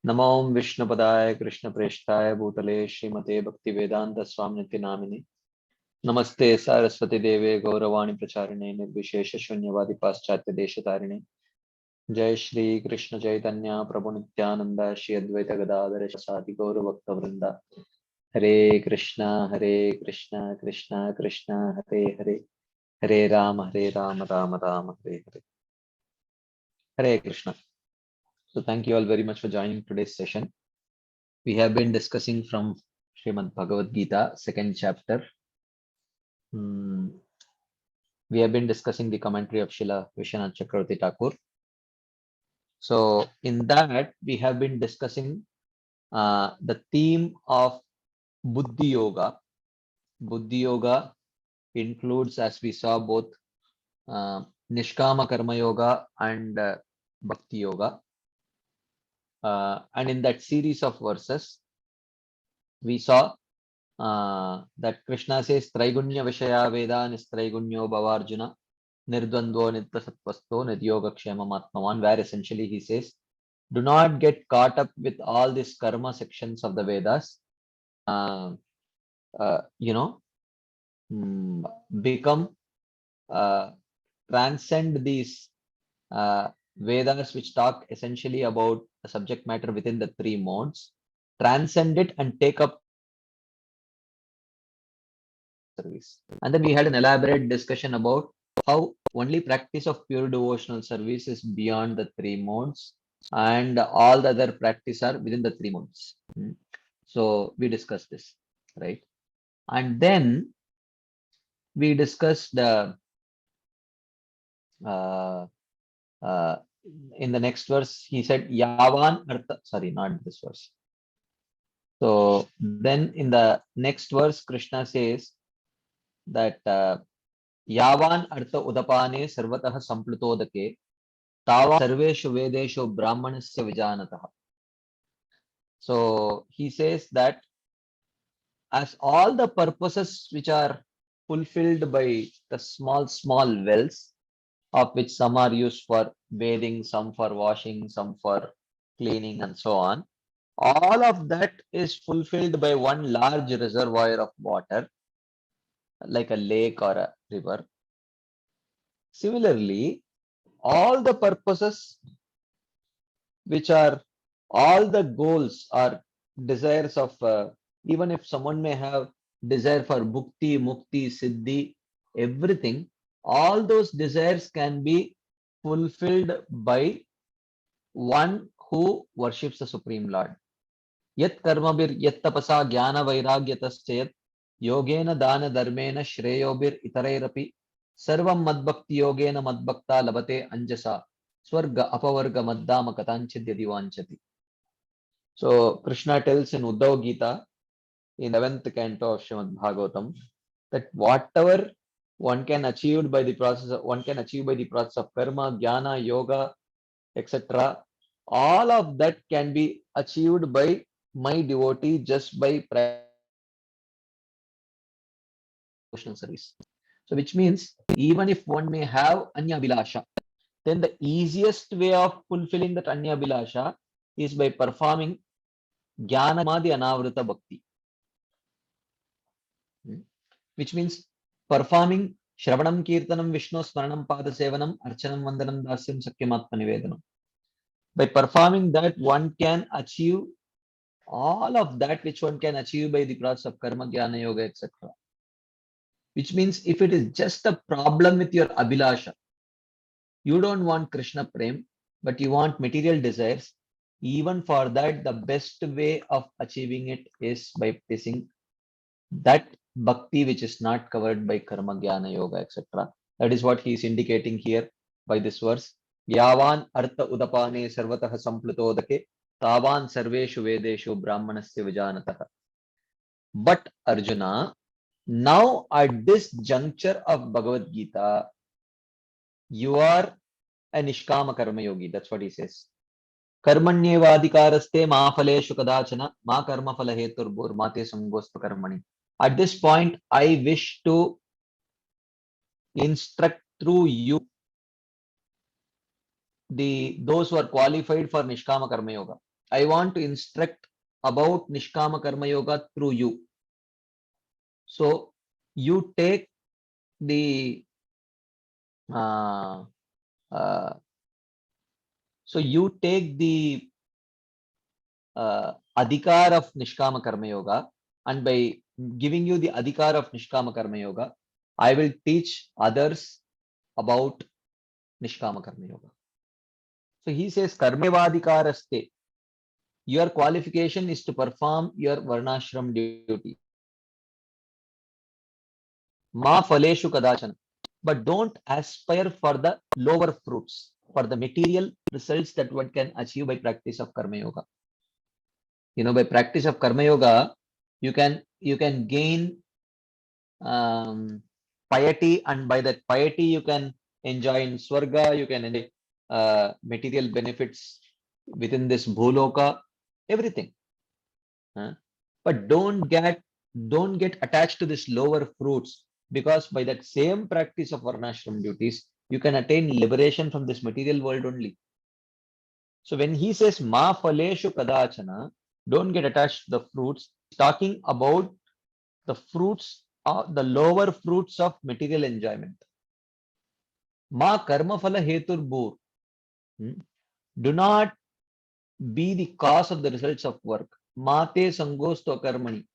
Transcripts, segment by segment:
नमो विष्णुपदाय कृष्णप्रेष्ठाय भूतले श्रीमते भक्तिवेदांत स्वामिनित्य नामिने नमस्ते सरस्वती देवे गौरवाणी प्रचारिणे निर्विशेष शून्यवादी पाश्चात्य देशतारिणे जय श्री कृष्ण चैतन्य प्रभु नित्यानंद श्री अद्वैत गदाधर साधि गौर भक्त वृंदा हरे Krishna Krishna Krishna Hare Hare Hare Ram Ram Ram Hare Hare Hare Krishna. So thank you all very much for joining today's session. We have been discussing from Srimad Bhagavad Gita, second chapter. We have been discussing the commentary of Srila Vishwanath Chakravarti Thakur. So in that, we have been discussing the theme of Buddhi Yoga. Buddhi Yoga includes, as we saw, both Nishkama Karma Yoga and Bhakti Yoga. And in that series of verses, we saw that Krishna says Traigunya Vishaya Veda Nistraigunyo Bhavarjuna Nirdvandvo Nittasatvasto Nidyoga Matmavan, where essentially he says, do not get caught up with all these karma sections of the Vedas. Become transcend these Vedas which talk essentially about the subject matter within the three modes, transcend it and take up service. And then we had an elaborate discussion about how only practice of pure devotional service is beyond the three modes and all the other practice are within the three modes. So we discussed this, right? And then we discussed in the next verse, he said, Yavan Artha, sorry, not this verse. So then in the next verse, Krishna says that Yavan Artha Udapane Sarvatah Samplutodake Tava Sarveshu Vedeshu Brahmanasya Vijanatah. So he says that as all the purposes which are fulfilled by the small wells, of which some are used for bathing, some for washing, some for cleaning, and so on, all of that is fulfilled by one large reservoir of water, like a lake or a river. Similarly, all the purposes which are all the goals or desires of even if someone may have desire for bhukti, mukti, siddhi, everything, all those desires can be fulfilled by one who worships the Supreme Lord. Yat karmabir yat tapasa jnana vairagyatasya yogena dana dharmena shreyobir itarairapi sarvam madbhakti yogena madbhakta labate anjasa swarga apavarga maddama katanchid yadivanchati. So Krishna tells in Uddhav Gita in 11th canto of Srimad Bhagavatam that whatever one can achieve by the process of karma, jnana, yoga, etc., all of that can be achieved by my devotee just by devotional service. So which means even if one may have anya bilasha, then the easiest way of fulfilling that anya bilasha is by performing jnana madhi anavrita bhakti, which means performing Shravanam Kirtanam Vishnu Smaranam Pada Sevanam Archanam Vandanam Dasyam Sakyamatma Nivedanam. By performing that, one can achieve all of that which one can achieve by the process of karma, jnana, yoga, etc. Which means if it is just a problem with your abhilasha, you don't want Krishna Prem, but you want material desires, even for that, the best way of achieving it is by placing that bhakti which is not covered by karma, jnana, yoga, etc. That is what he is indicating here by this verse. Yavan artha udapane sarvatah samplutodake tavan sarveshu vedeshu brahmanasya vijanatah. But Arjuna, now at this juncture of Bhagavad Gita, you are a nishkama karma yogi. That's what he says. Karmanyevadikaraste ma phaleshu kadachana ma karma phala heturbur mate samgostva karmani. At this point, I wish to instruct through you those who are qualified for Nishkama Karma Yoga. I want to instruct about Nishkama Karma Yoga through you. So you take the uh, uh, so you take the adhikar of Nishkama Karma Yoga, and by giving you the adhikar of Nishkama Karma Yoga, I will teach others about Nishkama Karma Yoga. So he says, Karmevadhikaraste. Your qualification is to perform your Varnashram duties. Ma Faleshu Kadachana. But don't aspire for the lower fruits, for the material results that one can achieve by practice of Karma Yoga. By practice of Karma Yoga, you can gain piety, and by that piety you can enjoy in Swarga, you can enjoy material benefits within this Bhuloka, everything. But don't get attached to this lower fruits, because by that same practice of Varnashram duties, you can attain liberation from this material world only. So when he says Ma Faleshu Kadachana, don't get attached to the fruits, he's talking about the fruits, the lower fruits of material enjoyment. Ma Karma Phala Hetur Bhur. Do not be the cause of the results of work. Mate Sangosto Karmani.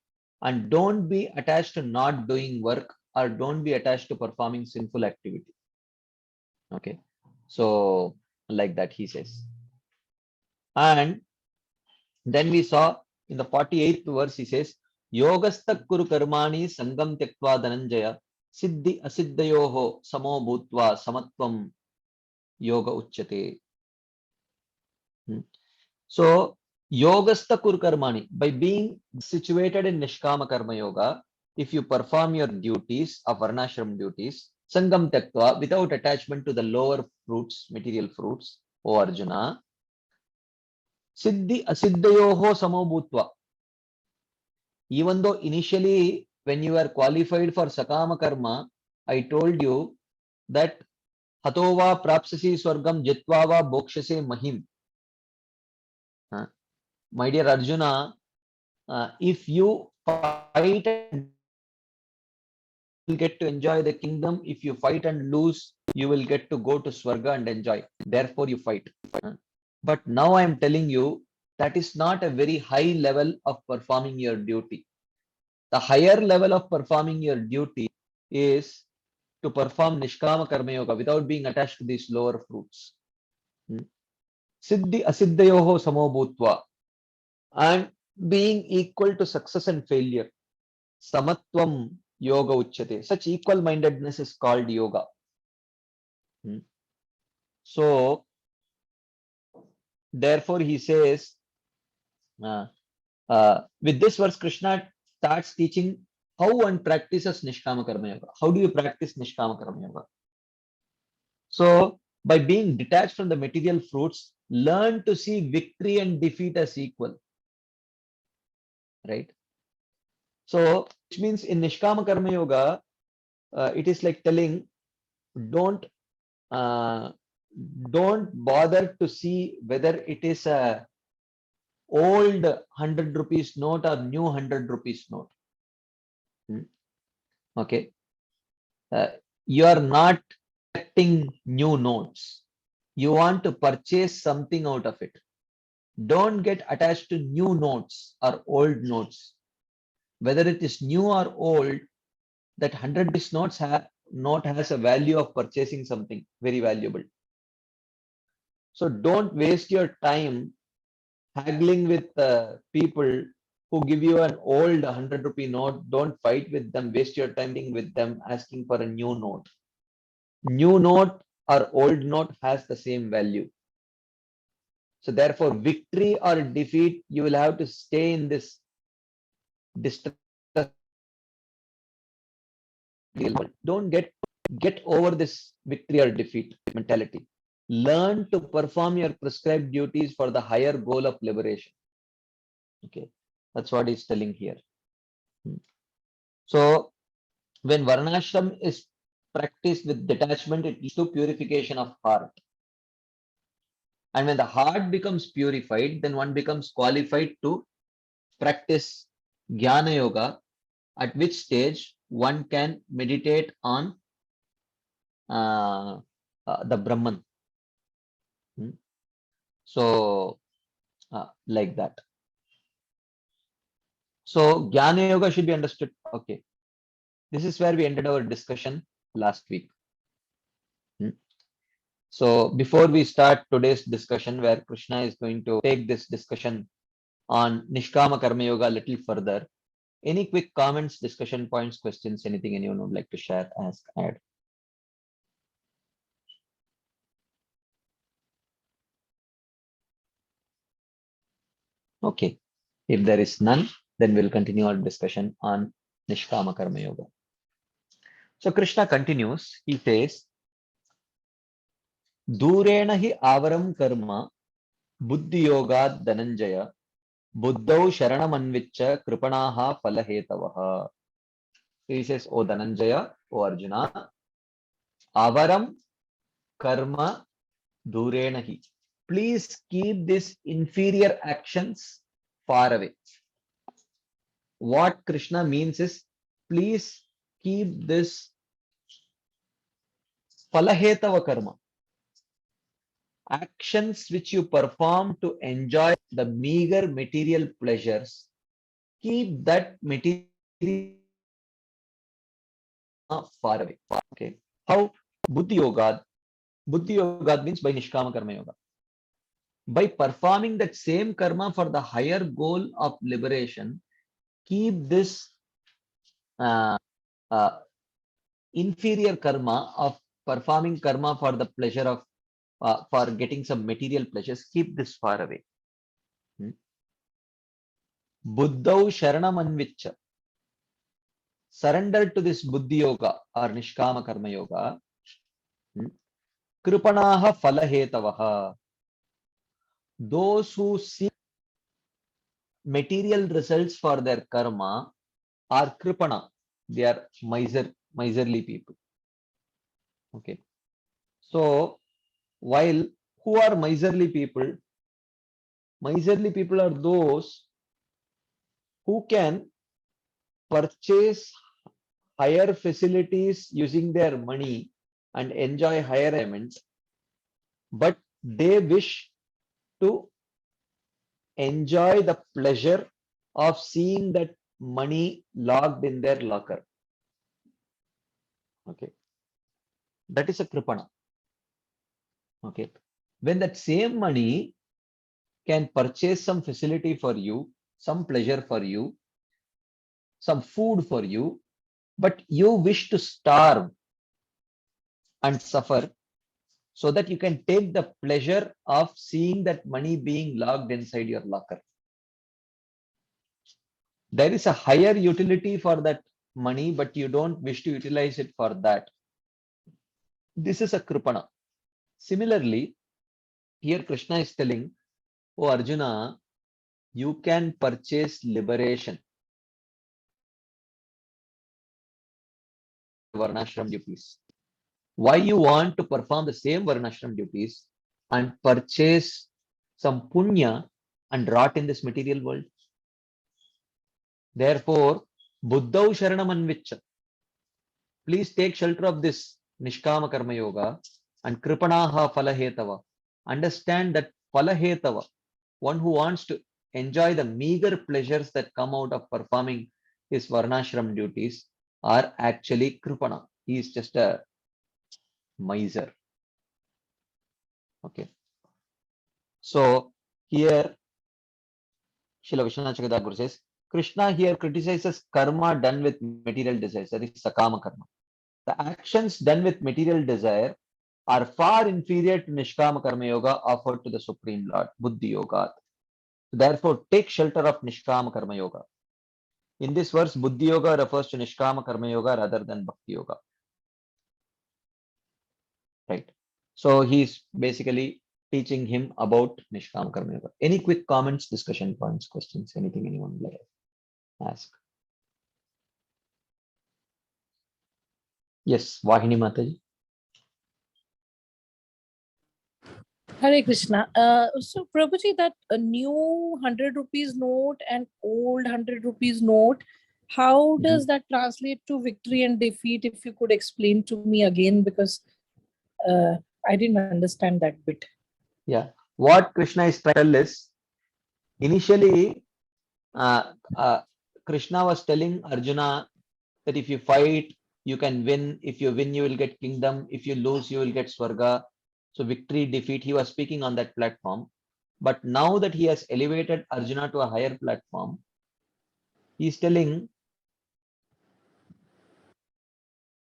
And don't be attached to not doing work, or don't be attached to performing sinful activity. Okay. So like that he says. And then we saw in the 48th verse, he says, Yogasta Kuru Karmani Sangam Tektva Dhananjaya Siddhi Asiddhayoho Samo Bhutva Samatvam Yoga Uchyate. So Yogastha Kur Karmani, by being situated in Nishkama Karma Yoga, if you perform your duties of Varnashram duties, Sangam Taktva, without attachment to the lower fruits, material fruits, O Arjuna, Siddhi Asiddhayoho Samobhutva. Even though initially when you were qualified for Sakama Karma, I told you that Hatova Prapsasi Swargam Jitvava Bokshase Mahim. My dear Arjuna, if you fight and you will get to enjoy the kingdom. If you fight and lose, you will get to go to Swarga and enjoy. Therefore, you fight. But now I am telling you that is not a very high level of performing your duty. The higher level of performing your duty is to perform Nishkama Karma Yoga without being attached to these lower fruits. Siddhi Asiddhayoho Samobhutva. And being equal to success and failure. Samatvam Yoga Uchyate. Such equal mindedness is called yoga. So therefore he says, with this verse, Krishna starts teaching how one practices Nishkama Karma Yoga. How do you practice Nishkama Karma Yoga? So by being detached from the material fruits, learn to see victory and defeat as equal. Right? So which means in Nishkama Karma Yoga, it is like telling, don't bother to see whether it is a old 100 rupees note or new 100 rupees note. Okay. You are not collecting new notes. You want to purchase something out of it. Don't get attached to new notes or old notes. Whether it is new or old, that 100 rupees note has a value of purchasing something very valuable. So don't waste your time haggling with people who give you an old 100 rupee note. Don't fight with them, waste your time with them asking for a new note. New note or old note has the same value. So therefore, victory or defeat, you will have to stay in this distress. Don't get over this victory or defeat mentality. Learn to perform your prescribed duties for the higher goal of liberation. Okay, that's what he's telling here. So when Varnashram is practiced with detachment, it leads to purification of heart. And when the heart becomes purified, then one becomes qualified to practice Jnana Yoga, at which stage one can meditate on the Brahman. So, like that. So, Jnana Yoga should be understood. Okay. This is where we ended our discussion last week. So, before we start today's discussion, where Krishna is going to take this discussion on Nishkama Karma Yoga a little further, any quick comments, discussion points, questions, anything anyone would like to share, ask, add? Okay. If there is none, then we'll continue our discussion on Nishkama Karma Yoga. So Krishna continues, he says, Durena hi avaram karma, buddhi yoga dhananjaya, buddhau sharanamanvicha kripanaha palahetavaha. So he says, O Dhananjaya, O Arjuna, avaram karma durena hi. Please keep these inferior actions far away. What Krishna means is, please keep this palahetava karma, actions which you perform to enjoy the meager material pleasures, keep that material far away. Okay. How? Buddhi Yoga. Buddhi Yoga means by Nishkama Karma Yoga. By performing that same karma for the higher goal of liberation, keep this uh, uh, inferior karma of performing karma for the pleasure of for getting some material pleasures, keep this far away. Buddhau Sharanamanvicha. Surrender to this Buddhi Yoga or Nishkama Karma Yoga. Kripanaha Falahetavaha. Those who seek material results for their karma are Kripana. They are miserly people. Okay. So, while who are miserly people? Miserly people are those who can purchase higher facilities using their money and enjoy higher enjoyment, but they wish to enjoy the pleasure of seeing that money locked in their locker. Okay. That is a kripana. Okay. When that same money can purchase some facility for you, some pleasure for you, some food for you, but you wish to starve and suffer so that you can take the pleasure of seeing that money being locked inside your locker. There is a higher utility for that money, but you don't wish to utilize it for that. This is a kripana. Similarly, here Krishna is telling, oh Arjuna, you can purchase liberation. Varnashram duties. Why you want to perform the same Varnashram duties and purchase some punya and rot in this material world? Therefore, Buddhau Sharanamanvicha. Please take shelter of this Nishkama Karma Yoga and Kripanaha Falahetava. Understand that Falahetava, one who wants to enjoy the meager pleasures that come out of performing his Varnashram duties, are actually Kripana. He is just a miser. Okay. So here, Srila Vishwanath Chakravarti says, Krishna here criticizes karma done with material desires, that is Sakama Karma. The actions done with material desire are far inferior to Nishkama Karma Yoga offered to the Supreme Lord, Buddhi Yoga. Therefore, take shelter of Nishkama Karma Yoga. In this verse, Buddhi Yoga refers to Nishkama Karma Yoga rather than Bhakti Yoga. Right. So he's basically teaching him about Nishkama Karma Yoga. Any quick comments, discussion points, questions, anything anyone would like to ask? Yes, Vahini Mataji. Hare Krishna. So Prabhuji, that a new 100 rupees note and old 100 rupees note, how Mhm. does that translate to victory and defeat? If you could explain to me again, because uh, I didn't understand that bit. Yeah. What Krishna is trying to tell is, initially, uh, uh, Krishna was telling Arjuna that if you fight, you can win. If you win, you will get kingdom. If you lose, you will get Swarga. So victory, defeat, he was speaking on that platform. But now that he has elevated Arjuna to a higher platform, he is telling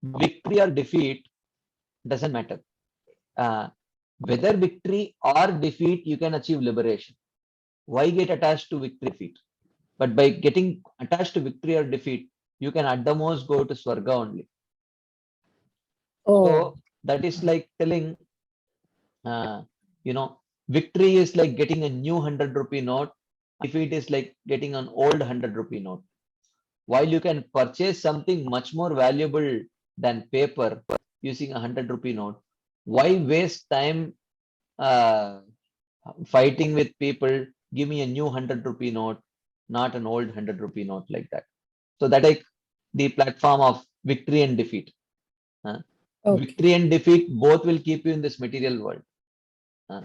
victory or defeat doesn't matter. Uh, whether victory or defeat, you can achieve liberation. Why get attached to victory defeat? But by getting attached to victory or defeat, you can at the most go to Swarga only. Oh, So that is like telling, uh, victory is like getting a new 100 rupee note. Defeat is like getting an old 100 rupee note. While you can purchase something much more valuable than paper using a 100 rupee note, why waste time uh, fighting with people? Give me a new 100 rupee note, not an old 100 rupee note like that. So that like the platform of victory and defeat. uh, okay. Victory and defeat both will keep you in this material world. uh,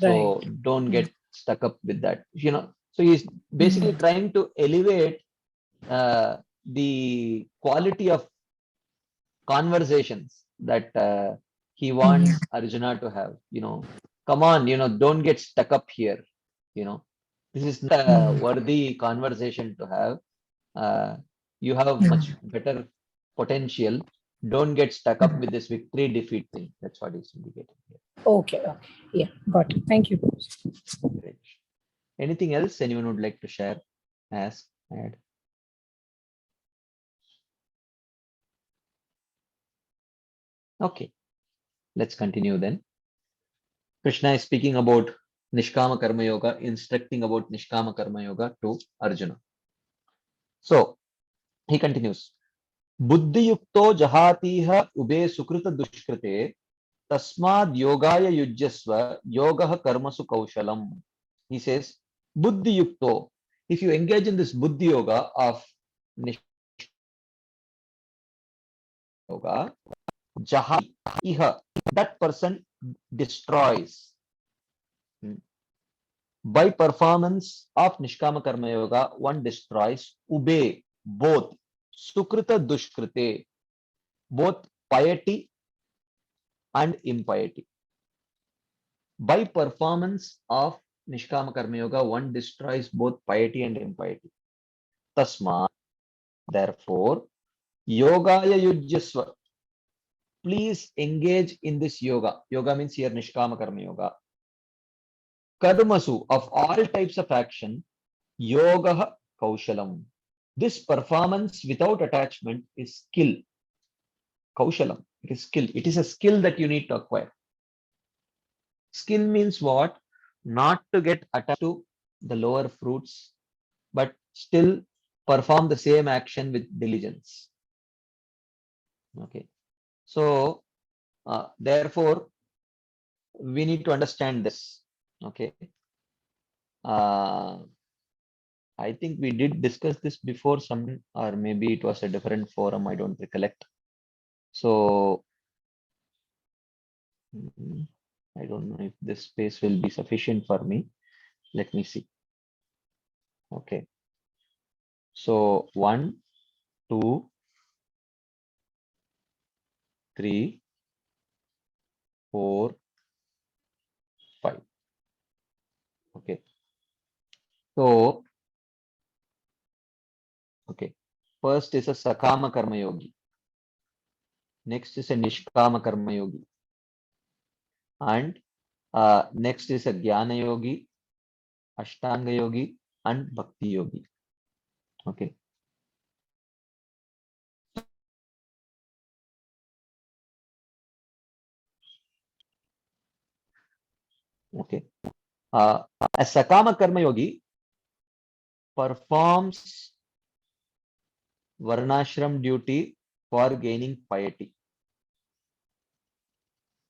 Right. so don't get stuck up with that. So he's basically Mm. trying to elevate the quality of conversations that he Mm. wants Arjuna to have. Come on, don't get stuck up here. You know, this is not a Mm. worthy conversation to have. Uh, you have much Mm. better potential. Don't get stuck up with this victory defeat thing. That's what he's indicating here. Okay, okay. Yeah, got it. Thank you. Great. Anything else anyone would like to share? Ask, add. Okay, let's continue then. Krishna is speaking about Nishkama Karma Yoga, instructing about Nishkama Karma Yoga to Arjuna. So he continues. Buddhi yukto jahatiha ube sukrita dushkrite tasmad yogaya yujyasva yoga karmasu kaushalam. He says, Buddhi yukto. If you engage in this Buddhi yoga of yoga, jahatiha, that person destroys. By performance of Nishkama Karma Yoga, one destroys ube, both sukrita dushkrite, both piety and impiety. By performance of Nishkama Karma Yoga, one destroys both piety and impiety. Tasma, therefore, yogaya yujyasva. Please engage in this yoga. Yoga means here Nishkama Karma Yoga. Karmasu, of all types of action, yoga kaushalam. This performance without attachment is skill. Kaushalam. It is skill. It is a skill that you need to acquire. Skill means what? Not to get attached to the lower fruits, but still perform the same action with diligence. Okay. So, therefore, we need to understand this. Okay. Uh, I think we did discuss this before some, or maybe it was a different forum. I don't recollect. So, I don't know if this space will be sufficient for me. Let me see. Okay. So 1, 2, 3, 4, 5. Okay. So, okay. First is a Sakama Karma Yogi. Next is a Nishkama Karma Yogi. And next is a Jnana Yogi, Ashtanga Yogi, and Bhakti Yogi. Okay. Okay. A Sakama Karma Yogi performs Varnashram duty for gaining piety.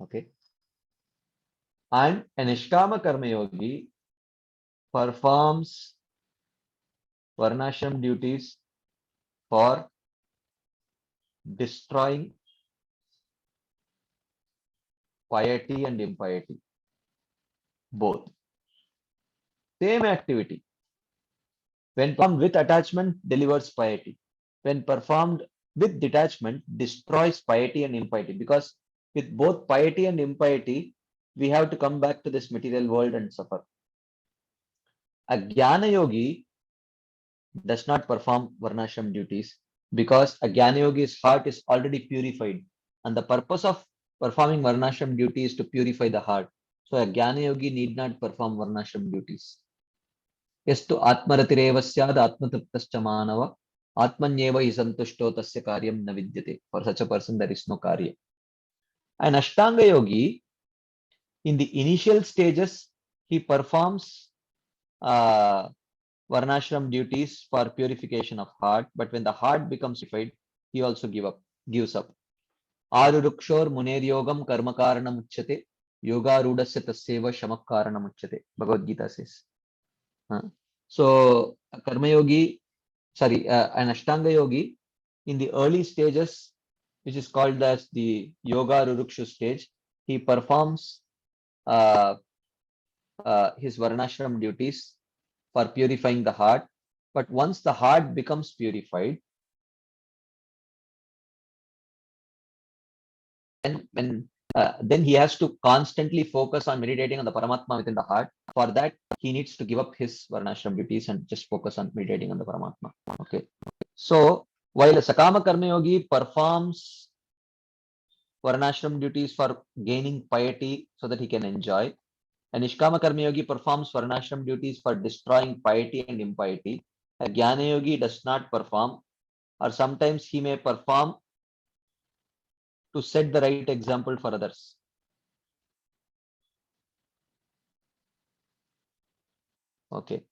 Okay. And a Nishkama Karma Yogi performs Varnashram duties for destroying piety and impiety, both. Same activity. When performed with attachment, delivers piety. When performed with detachment, destroys piety and impiety. Because with both piety and impiety, we have to come back to this material world and suffer. A Jnana Yogi does not perform Varnashram duties because a Jnana Yogi's heart is already purified. And the purpose of performing Varnashram duty is to purify the heart. So a Jnana Yogi need not perform Varnashram duties. Yastu Atmaratirev syad Atmataptascha Manava Atmanyeva hi santushto tasya karyam na vidyate. For such a person, there is no karya. An Ashtanga Yogi, in the initial stages, he performs Varnashram duties for purification of heart, but when the heart becomes purified, he also gives up. Arurukshor Muner Yogam Karma Karanam Uchyate Yoga Rudasya Tasyeva Shamak Karanam Uchyate. Bhagavad Gita says. So, a Karma Yogi, an Ashtanga Yogi, in the early stages, which is called as the Yoga Rurukshu stage, he performs his Varnashram duties for purifying the heart. But once the heart becomes purified, then he has to constantly focus on meditating on the Paramatma within the heart. For that, he needs to give up his Varnashram duties and just focus on meditating on the Paramatma. Okay. So while a Sakama Karma Yogi performs Varnashram duties for gaining piety so that he can enjoy, a Nishkama Karma Yogi performs Varnashram duties for destroying piety and impiety. A Jnana Yogi does not perform, or sometimes he may perform to set the right example for others. Okay.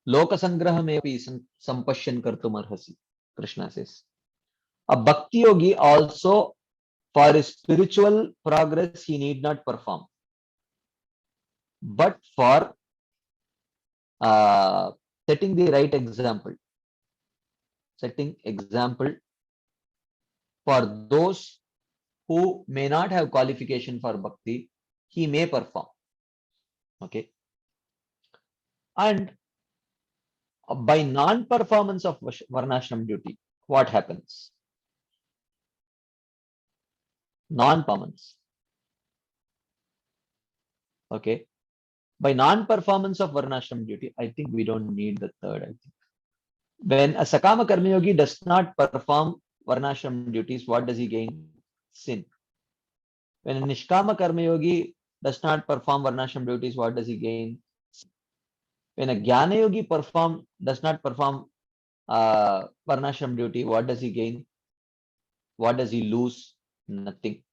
Lokasangrahamepi sampashyan kartum arhasi. Krishna says. A bhakti yogi also, for his spiritual progress, he need not perform. But for setting the right example, setting example for those who may not have qualification for bhakti, he may perform. Okay. And by non-performance of Varnashram duty, what happens? Non-performance. Okay. By non-performance of Varnashram duty, I think we don't need the third. I think when a Sakama Karma Yogi does not perform Varnashram duties, what does he gain? Sin. When a Nishkama Karma Yogi does not perform Varnashram duties, what does he gain? When a Jnana Yogi does not perform Varnashram duty, what does he gain? What does he lose? Nothing.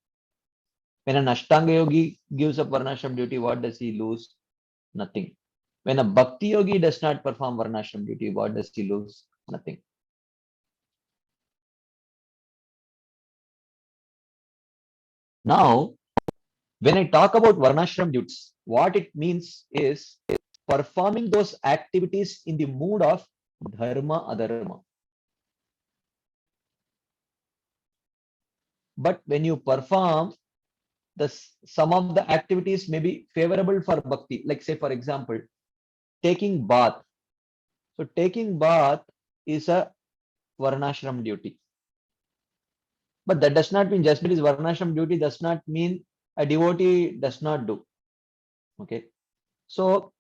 When an Ashtanga Yogi gives up Varnashram duty, what does he lose? Nothing. When a Bhakti Yogi does not perform Varnashram duty, what does he lose? Nothing. Now, when I talk about Varnashram duties, what it means is performing those activities in the mood of Dharma Adharma. But when you perform, some of the activities may be favorable for Bhakti. Like say, for example, taking bath. So taking bath is a Varnashram duty. But that does not mean just because Varnashram duty does not mean a devotee does not do. Okay. So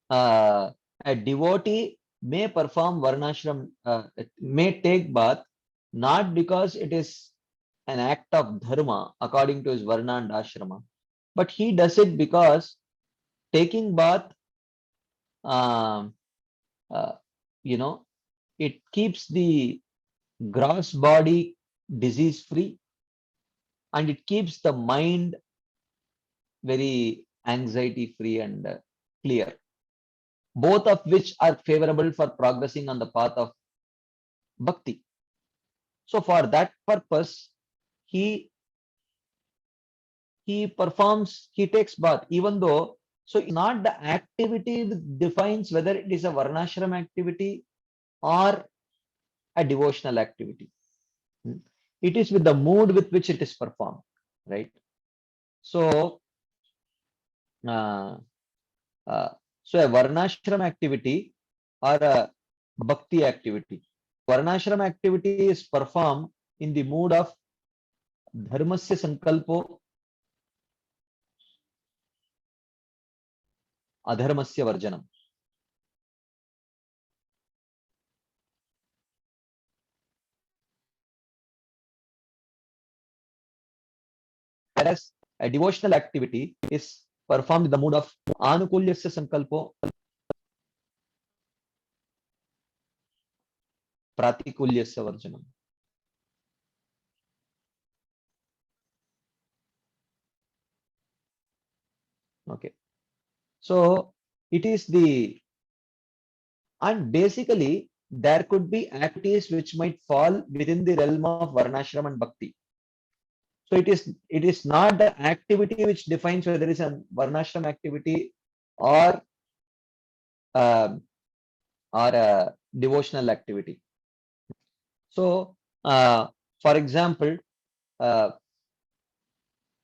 a devotee may perform Varnashram, may take bath, not because it is an act of dharma according to his Varna and Ashrama, but he does it because taking bath, uh, uh, it keeps the gross body disease free and it keeps the mind very anxiety free and clear, both of which are favorable for progressing on the path of bhakti. So for that purpose, he he performs, he takes bath, even though, so it's not the activity that defines whether it is a varnashram activity or a devotional activity. It is with the mood with which it is performed, right? So, uh, so a varnashram activity or a bhakti activity. Varnashram activity is performed in the mood of dharmasya sankalpo, adharmasya varjanam. Whereas a devotional activity is performed in the mood of anukulyasya sankalpo, pratikulyasya varjanam. Okay. So it is the, and basically there could be activities which might fall within the realm of varnashram and bhakti. So it is not the activity which defines whether it is a varnashram activity or um, or a devotional activity. So, for example, uh,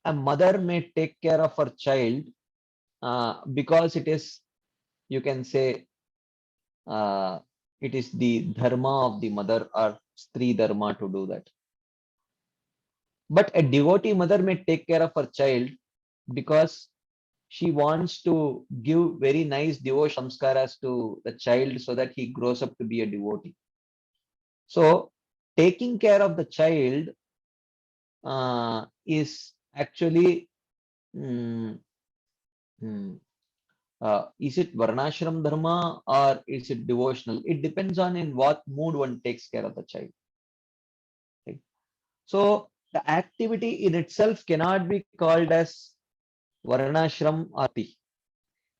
a mother may take care of her child because it is, you can say, uh, it is the dharma of the mother or stri dharma to do that. But a devotee mother may take care of her child because she wants to give very nice devotion samskaras to the child so that he grows up to be a devotee. So taking care of the child is actually, mm, mm, is it varnashram dharma or is it devotional? It depends on in what mood one takes care of the child. Right? So the activity in itself cannot be called as varnashram or ati.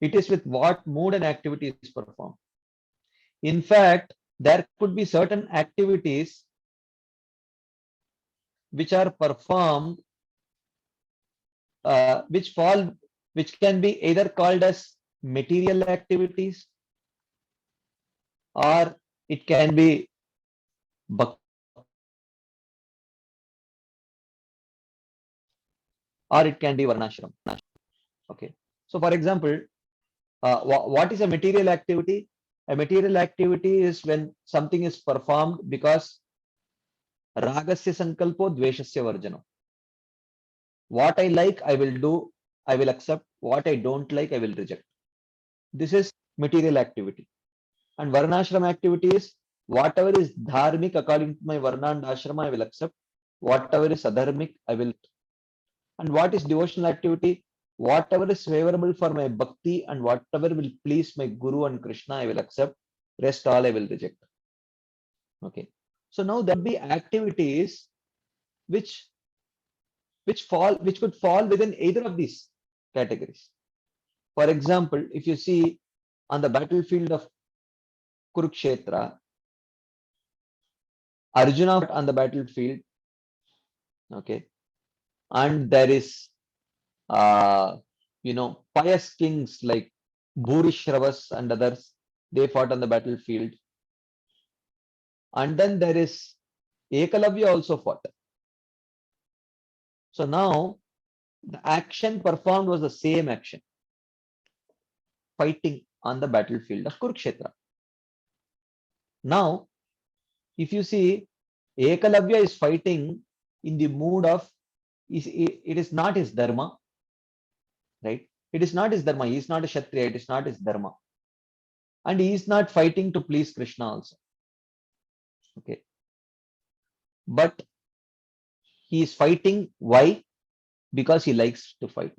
It is with what mood and activity is performed. In fact, there could be certain activities which are performed, which fall, which can be either called as material activities or it can be bhakti or it can be varnashram. Okay. So for example, what is a material activity? A material activity is when something is performed because ragasya sankalpo dveshasya varjanam. What I like, I will do, I will accept. What I don't like, I will reject. This is material activity. And varnashram activity is whatever is dharmic according to my varna and ashrama, I will accept. Whatever is adharmic, I will. And what is devotional activity? Whatever is favorable for my bhakti and whatever will please my guru and Krishna, I will accept. Rest all I will reject. Okay. So now there will be activities which which could fall within either of these categories. For example, if you see on the battlefield of Kurukshetra, Arjuna on the battlefield, okay, and there is pious kings like Bhurishravas and others, they fought on the battlefield. And then there is Ekalavya also fought. So now the action performed was the same action, fighting on the battlefield of Kurukshetra. Now, if you see, Ekalavya is fighting in the mood of, it is not his dharma, right? It is not his dharma. He is not a Kshatriya. It is not his dharma. And he is not fighting to please Krishna also. Okay. But he is fighting. Why? Because he likes to fight.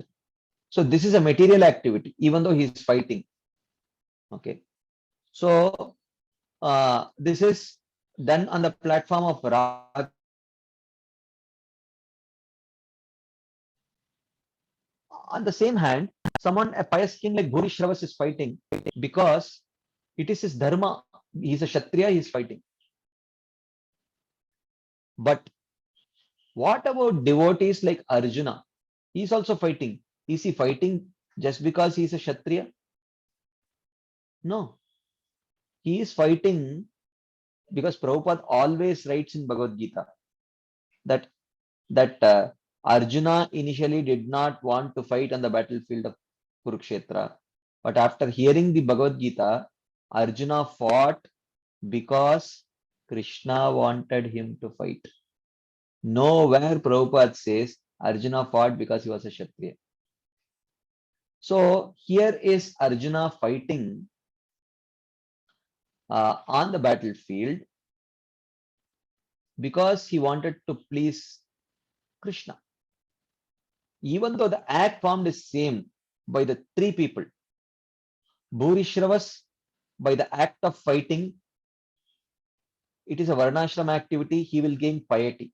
So this is a material activity, even though he is fighting. Okay. So this is done on the platform of Rag. On the same hand, someone, a pious king like Bhurishravas is fighting because it is his dharma. He is a Kshatriya, he is fighting. But what about devotees like Arjuna? He is also fighting. Is he fighting just because he is a Kshatriya? No. He is fighting because Prabhupada always writes in Bhagavad Gita that Arjuna initially did not want to fight on the battlefield of Kurukshetra. But after hearing the Bhagavad Gita, Arjuna fought because Krishna wanted him to fight. Nowhere Prabhupada says Arjuna fought because he was a Kshatriya. So here is Arjuna fighting on the battlefield because he wanted to please Krishna. Even though the act formed is same by the three people, Bhurishravas by the act of fighting, it is a Varnashram activity, he will gain piety.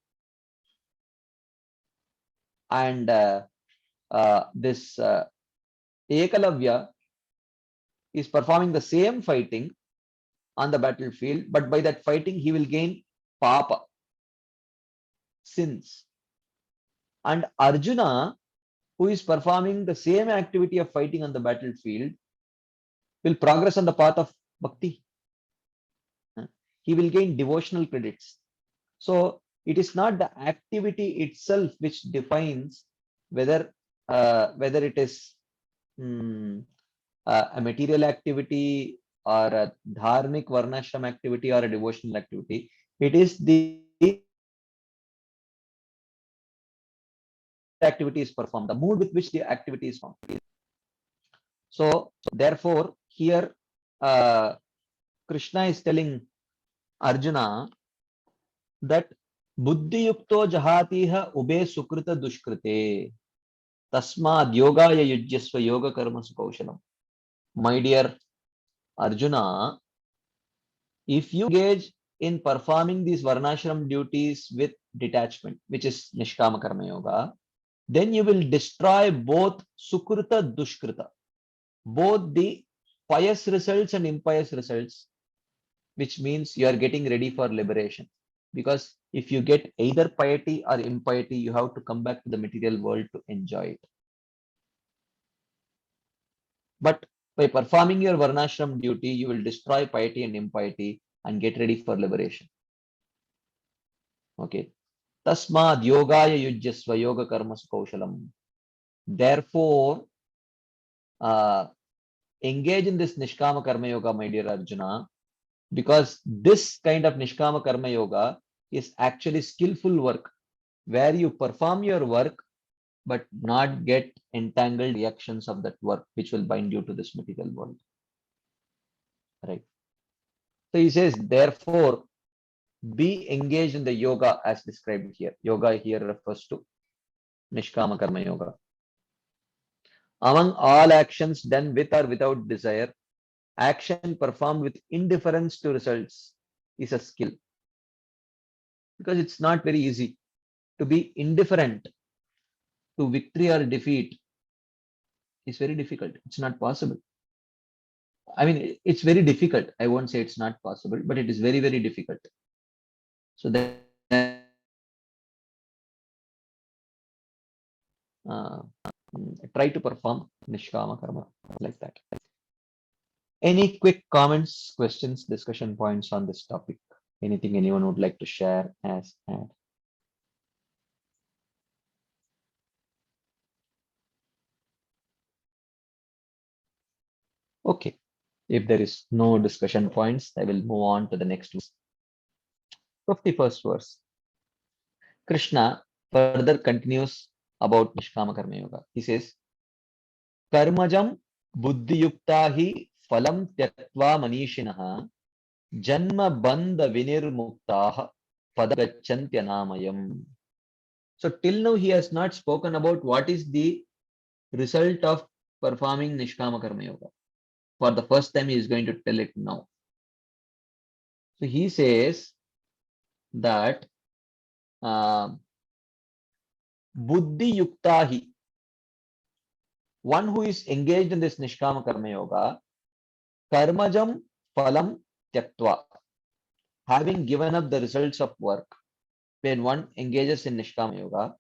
And this Ekalavya is performing the same fighting on the battlefield, but by that fighting he will gain papa, sins. And Arjuna, who is performing the same activity of fighting on the battlefield, will progress on the path of bhakti. He will gain devotional credits. So it is not the activity itself which defines whether it is a material activity or a dharmic varnashram activity or a devotional activity. It is the activity is performed, the mood with which the activity is performed. So therefore, here Krishna is telling Arjuna that buddhi yukto jahatiha ube sukrita dushkrite tasmad yogaya yujyasva yoga karma kaushalam. My dear Arjuna, if you engage in performing these varnashram duties with detachment, which is nishkama karma yoga, then you will destroy both sukrita dushkrita, both the pious results and impious results, which means you are getting ready for liberation. Because if you get either piety or impiety, you have to come back to the material world to enjoy it. But by performing your varnashram duty, you will destroy piety and impiety and get ready for liberation. Okay. Tasmad yogaya yujyasva yoga karma kaushalam. Therefore, engage in this nishkama karma yoga, my dear Arjuna, because this kind of nishkama karma yoga is actually skillful work where you perform your work but not get entangled reactions of that work which will bind you to this material world. Right. So he says, therefore, be engaged in the yoga as described here. Yoga here refers to nishkama karma yoga. Among all actions done with or without desire, action performed with indifference to results is a skill. Because it's not very easy to be indifferent to victory or defeat. Is very difficult. It's not possible. I mean, it's very difficult. I won't say it's not possible, but it is very, very difficult. So that try to perform nishkama karma like that. Any quick comments, questions, discussion points on this topic? Anything anyone would like to share as add? Okay. If there is no discussion points, I will move on to the next verse. 51st verse. Krishna further continues about Nishkama Karma Yoga. He says, Karmajam buddhi yukta hi phalam tyaktva manishinaha janma bandha vinirmuktaha padagachantyanamayam. So till now he has not spoken about what is the result of performing Nishkama Karma Yoga. For the first time he is going to tell it now. So he says that buddhi yuktahi, one who is engaged in this Nishkama Karma Yoga, karmajam phalam tyaktva, having given up the results of work, when one engages in Nishkama Yoga,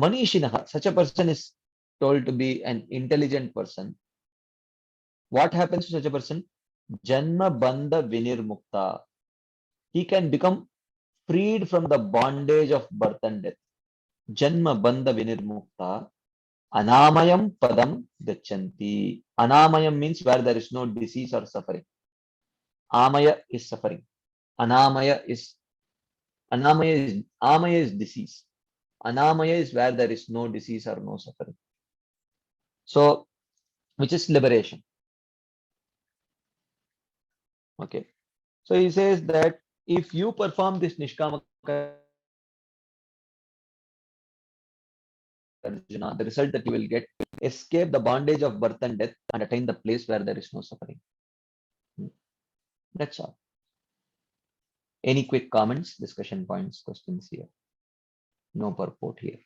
Manishinaha, such a person is told to be an intelligent person. What happens to such a person? Janma bandha vinirmukta. He can become freed from the bondage of birth and death. Janma bandha vinirmukta. Anamayam padam gachanti. Anamayam means where there is no disease or suffering. Amaya is suffering. Anamaya is Amaya is disease. Anamaya is where there is no disease or no suffering. So, which is liberation. Okay. So he says that if you perform this Nishkama Arjuna, the result that you will get, escape the bondage of birth and death and attain the place where there is no suffering. That's all. Any quick comments, discussion points, questions here? No purport here.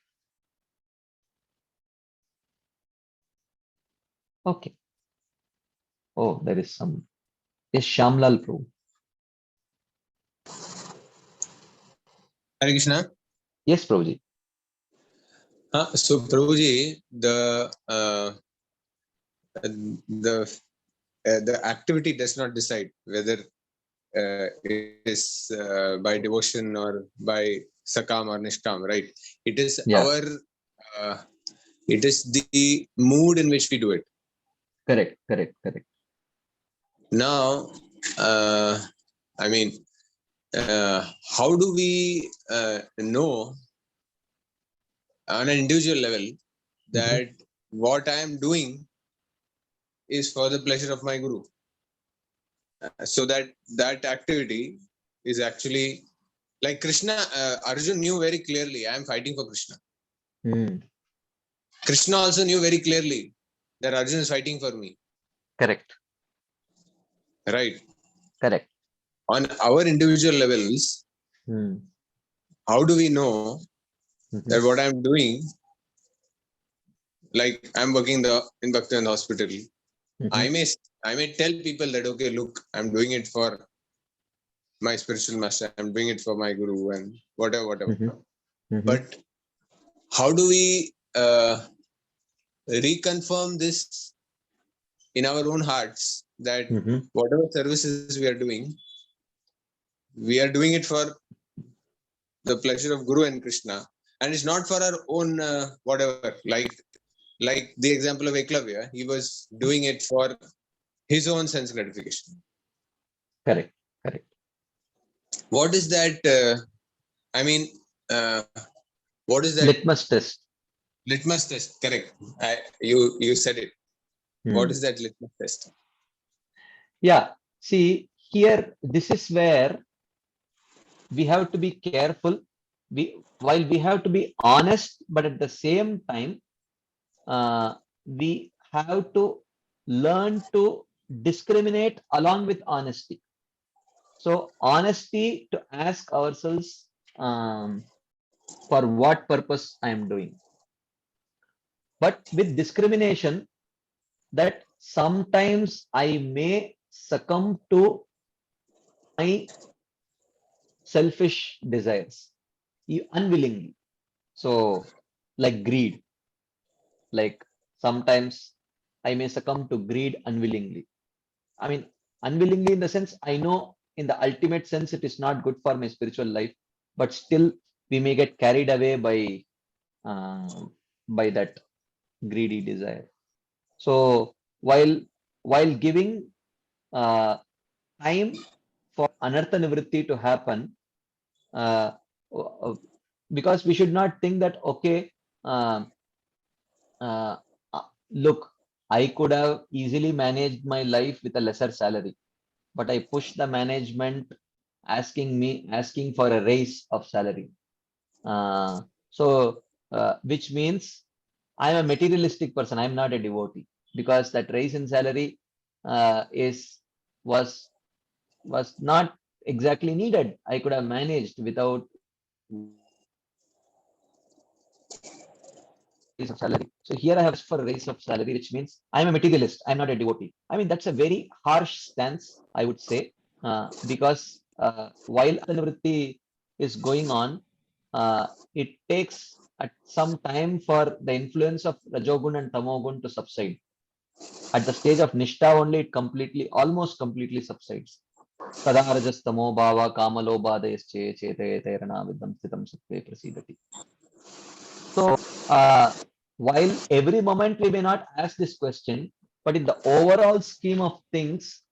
Okay. Oh, there is some. Yes, Shamlal Prabhu. Hare Krishna. Yes, Prabhuji. So Prabhuji, the activity does not decide whether it is by devotion or by sakam or nishkam, right? It is it is the mood in which we do it. Correct. Now, I mean, how do we know on an individual level that what I am doing is for the pleasure of my Guru? So that activity is actually like Krishna. Arjun knew very clearly, I am fighting for Krishna. Krishna also knew very clearly that Arjun is fighting for me. Correct. Right. Correct. On our individual levels, how do we know that what I'm doing, like I'm working in Bhaktivinoda Hospital, I may tell people that, okay, look, I'm doing it for my spiritual master, I'm doing it for my Guru and whatever. But how do we reconfirm this in our own hearts that whatever services we are doing it for the pleasure of Guru and Krishna, and it's not for our own whatever, like the example of Eklavya, he was doing it for his own sense gratification. Correct. What is that? What is that? Litmus test. Litmus test. Correct. You said it. What is that litmus test? Yeah. See, here, this is where we have to be careful. While we have to be honest, but at the same time, we have to learn to discriminate along with honesty. So honesty to ask ourselves for what purpose I am doing. But with discrimination, that sometimes I may succumb to my selfish desires unwillingly. So like greed, like sometimes I may succumb to greed unwillingly. I mean, unwillingly in the sense, I know in the ultimate sense, it is not good for my spiritual life, but still we may get carried away by that greedy desire. So while giving time for anartha nivritti to happen, because we should not think that, okay, uh, uh, look, I could have easily managed my life with a lesser salary, but I pushed the management asking for a raise of salary. Which means I'm a materialistic person. I'm not a devotee, because that raise in salary was not exactly needed. I could have managed without raise of salary. So here I have asked for a raise of salary, which means I'm a materialist. I'm not a devotee. I mean, that's a very harsh stance, I would say, because while Nivritti is going on, it takes at some time for the influence of Rajogun and Tamogun to subside. At the stage of Nishta only, it almost completely subsides. Tada rajastamo bhava kamalobhadayasche chetayetayarana vidam sthitam sattve prasidati. So, while every moment we may not ask this question, but in the overall scheme of things,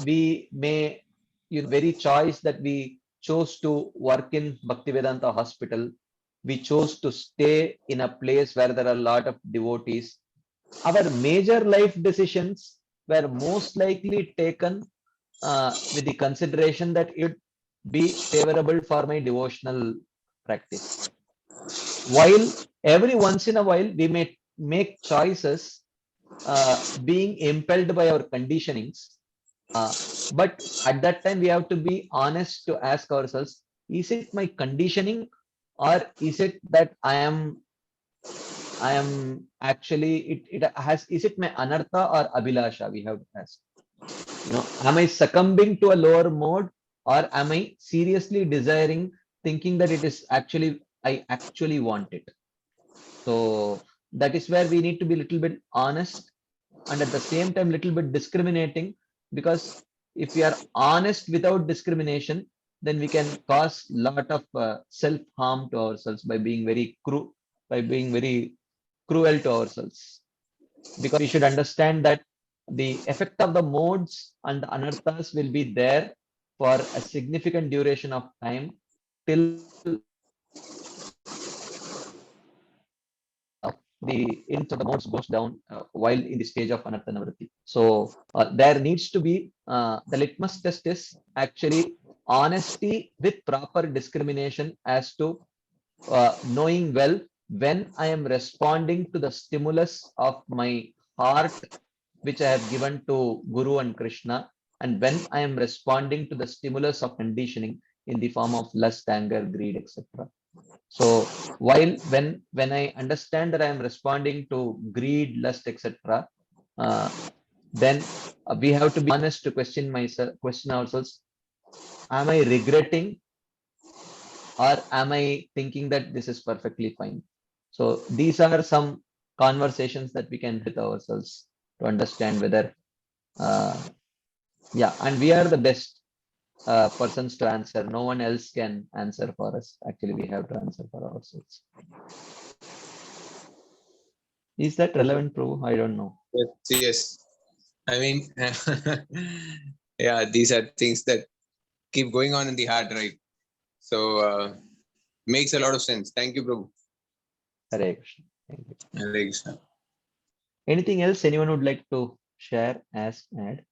we may, very choice that we chose to work in Bhaktivedanta Hospital, we chose to stay in a place where there are a lot of devotees. Our major life decisions were most likely taken with the consideration that it be favorable for my devotional practice. While every once in a while we may make choices being impelled by our conditionings, but at that time we have to be honest to ask ourselves, is it my conditioning, or is it that I am actually, is it my anartha or abhilasha? We have to ask, am I succumbing to a lower mode, or am I seriously desiring, thinking that it is actually, I actually want it? So that is where we need to be a little bit honest, and at the same time little bit discriminating, because if we are honest without discrimination, then we can cause lot of self harm to ourselves by being very cruel to ourselves. Because we should understand that the effect of the modes and the anarthas will be there for a significant duration of time, till the inch of the modes goes down while in the stage of anartha nivritti. So there needs to be the litmus test is actually honesty with proper discrimination as to knowing well when I am responding to the stimulus of my heart, which I have given to Guru and Krishna, and when I am responding to the stimulus of conditioning in the form of lust, anger, greed, etc. So while when I understand that I am responding to greed, lust, etc., then we have to be honest to question ourselves: am I regretting, or am I thinking that this is perfectly fine? So these are some conversations that we can with ourselves to understand whether, yeah, and we are the best persons to answer. No one else can answer for us. Actually, we have to answer for ourselves. Is that relevant, Prabhu? I don't know. Yes. I mean, yeah, these are things that keep going on in the heart, right? So makes a lot of sense. Thank you, Prabhu. Hare Krishna. Thank you. Hare Krishna. Anything else anyone would like to share, ask, add?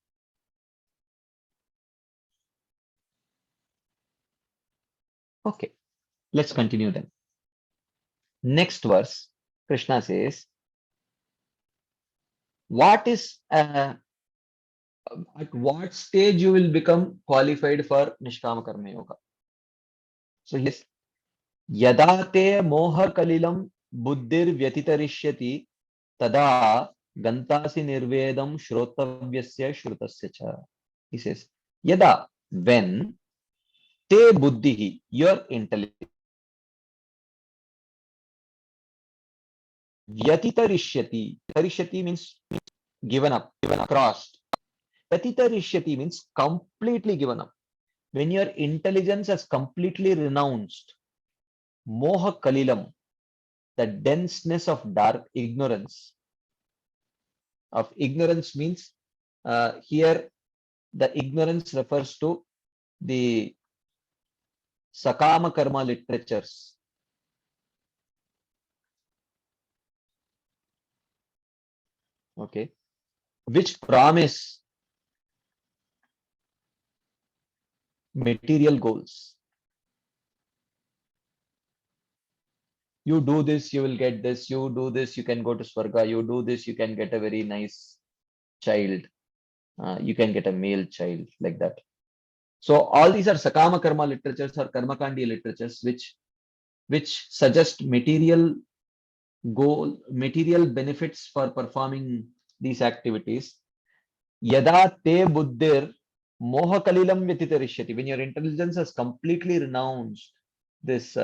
Okay, let's continue then. Next verse, Krishna says, what is at what stage you will become qualified for Nishkama Karma Yoga? So yes, yada te moha kalilam buddhir vyatitarishyati tada gantasi nirvedam shrotavyasya shrutasya cha. He says, yada, when te buddhihi, your intelligence, vyatitarishyati, tarishyati means given up, crossed. Vyatitarishyati means completely given up. When your intelligence has completely renounced, moha kalilam, the denseness of dark ignorance. Of ignorance means here the ignorance refers to the Sakama Karma literatures. Okay, which promise material goals. You do this, you will get this. You do this, you can go to Swarga. You do this, you can get a very nice child. You can get a male child, like that. So all these are Sakama Karma literatures or Karmakandi literatures, which suggest material goal, material benefits for performing these activities. Yada te buddhir moha kalilam vyatitarishyati, when your intelligence has completely renounced this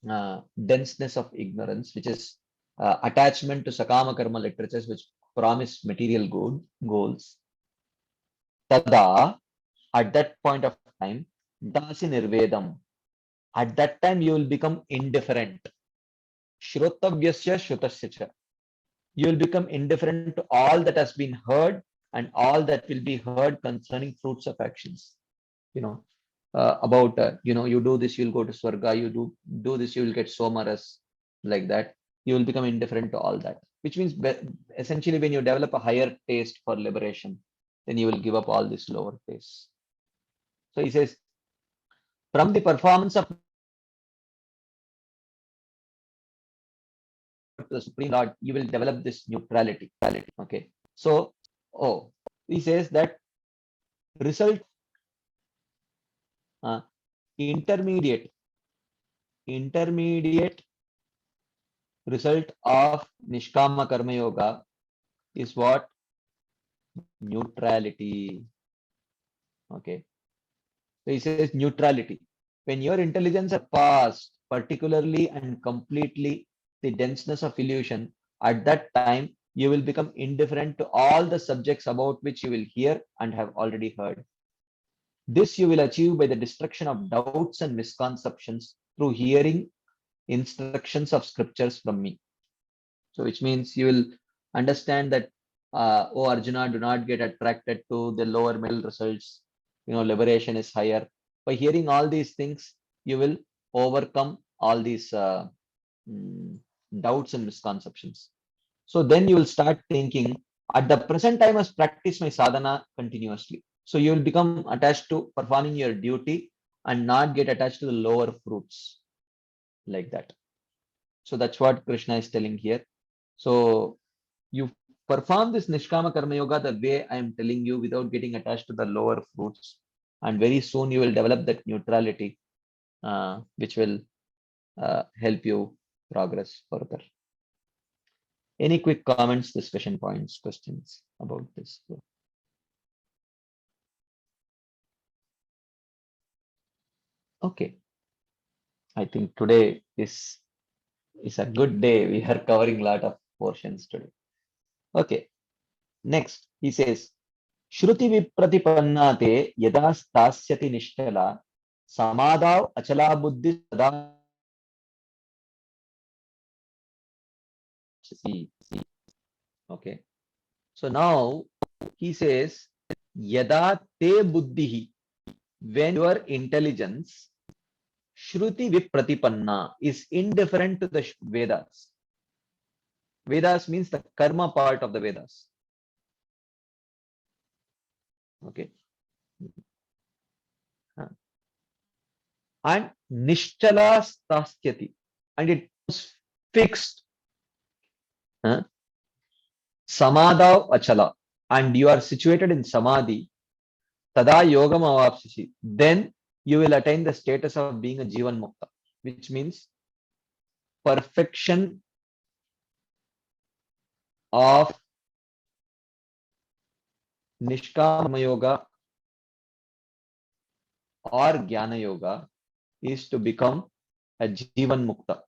denseness of ignorance, which is attachment to Sakama Karma literatures, which promise material goals. Tada, at that point of time, Dasi Nirvedam. At that time, you will become indifferent. Shrotavyasya Shrutasya cha. You will become indifferent to all that has been heard and all that will be heard concerning fruits of actions. You know, about you do this, you'll go to Swarga. You do this, you will get Somaras, like that. You will become indifferent to all that, which means essentially when you develop a higher taste for liberation, then you will give up all this lower taste. So he says, from the performance of the Supreme Lord, you will develop this neutrality. Okay. So, he says that result intermediate result of Nishkama Karma Yoga is what? Neutrality. Okay. So he says neutrality. When your intelligence are past, particularly and completely the denseness of illusion, at that time you will become indifferent to all the subjects about which you will hear and have already heard. This you will achieve by the destruction of doubts and misconceptions through hearing instructions of scriptures from me. So which means you will understand that, oh Arjuna, do not get attracted to the lower middle results. Liberation is higher. By hearing all these things, you will overcome all these doubts and misconceptions. So then you will start thinking, at the present time, I must practice my sadhana continuously. So you will become attached to performing your duty and not get attached to the lower fruits, like that. So that's what Krishna is telling here. So you perform this Nishkama Karma Yoga the way I am telling you, without getting attached to the lower fruits. And very soon you will develop that neutrality, which will help you progress further. Any quick comments, discussion points, questions about this? Okay. I think today is a good day. We are covering a lot of portions today. Okay. Next, he says, Shruti Vipratipannate yada stasyati nishtala samadav achala buddhi sada. Okay. So now he says, yada te buddhihi, when your intelligence Shruti Vipratipanna is indifferent to the Vedas. Vedas means the karma part of the Vedas. Okay. And Nishtala Stastyati. And it was fixed. Samadhav Achala. And you are situated in Samadhi. Tada Yogam Avapsisi. Then you will attain the status of being a Jivan Mukta, which means perfection of Nishkama Yoga or Jnana Yoga is to become a Jivan Mukta.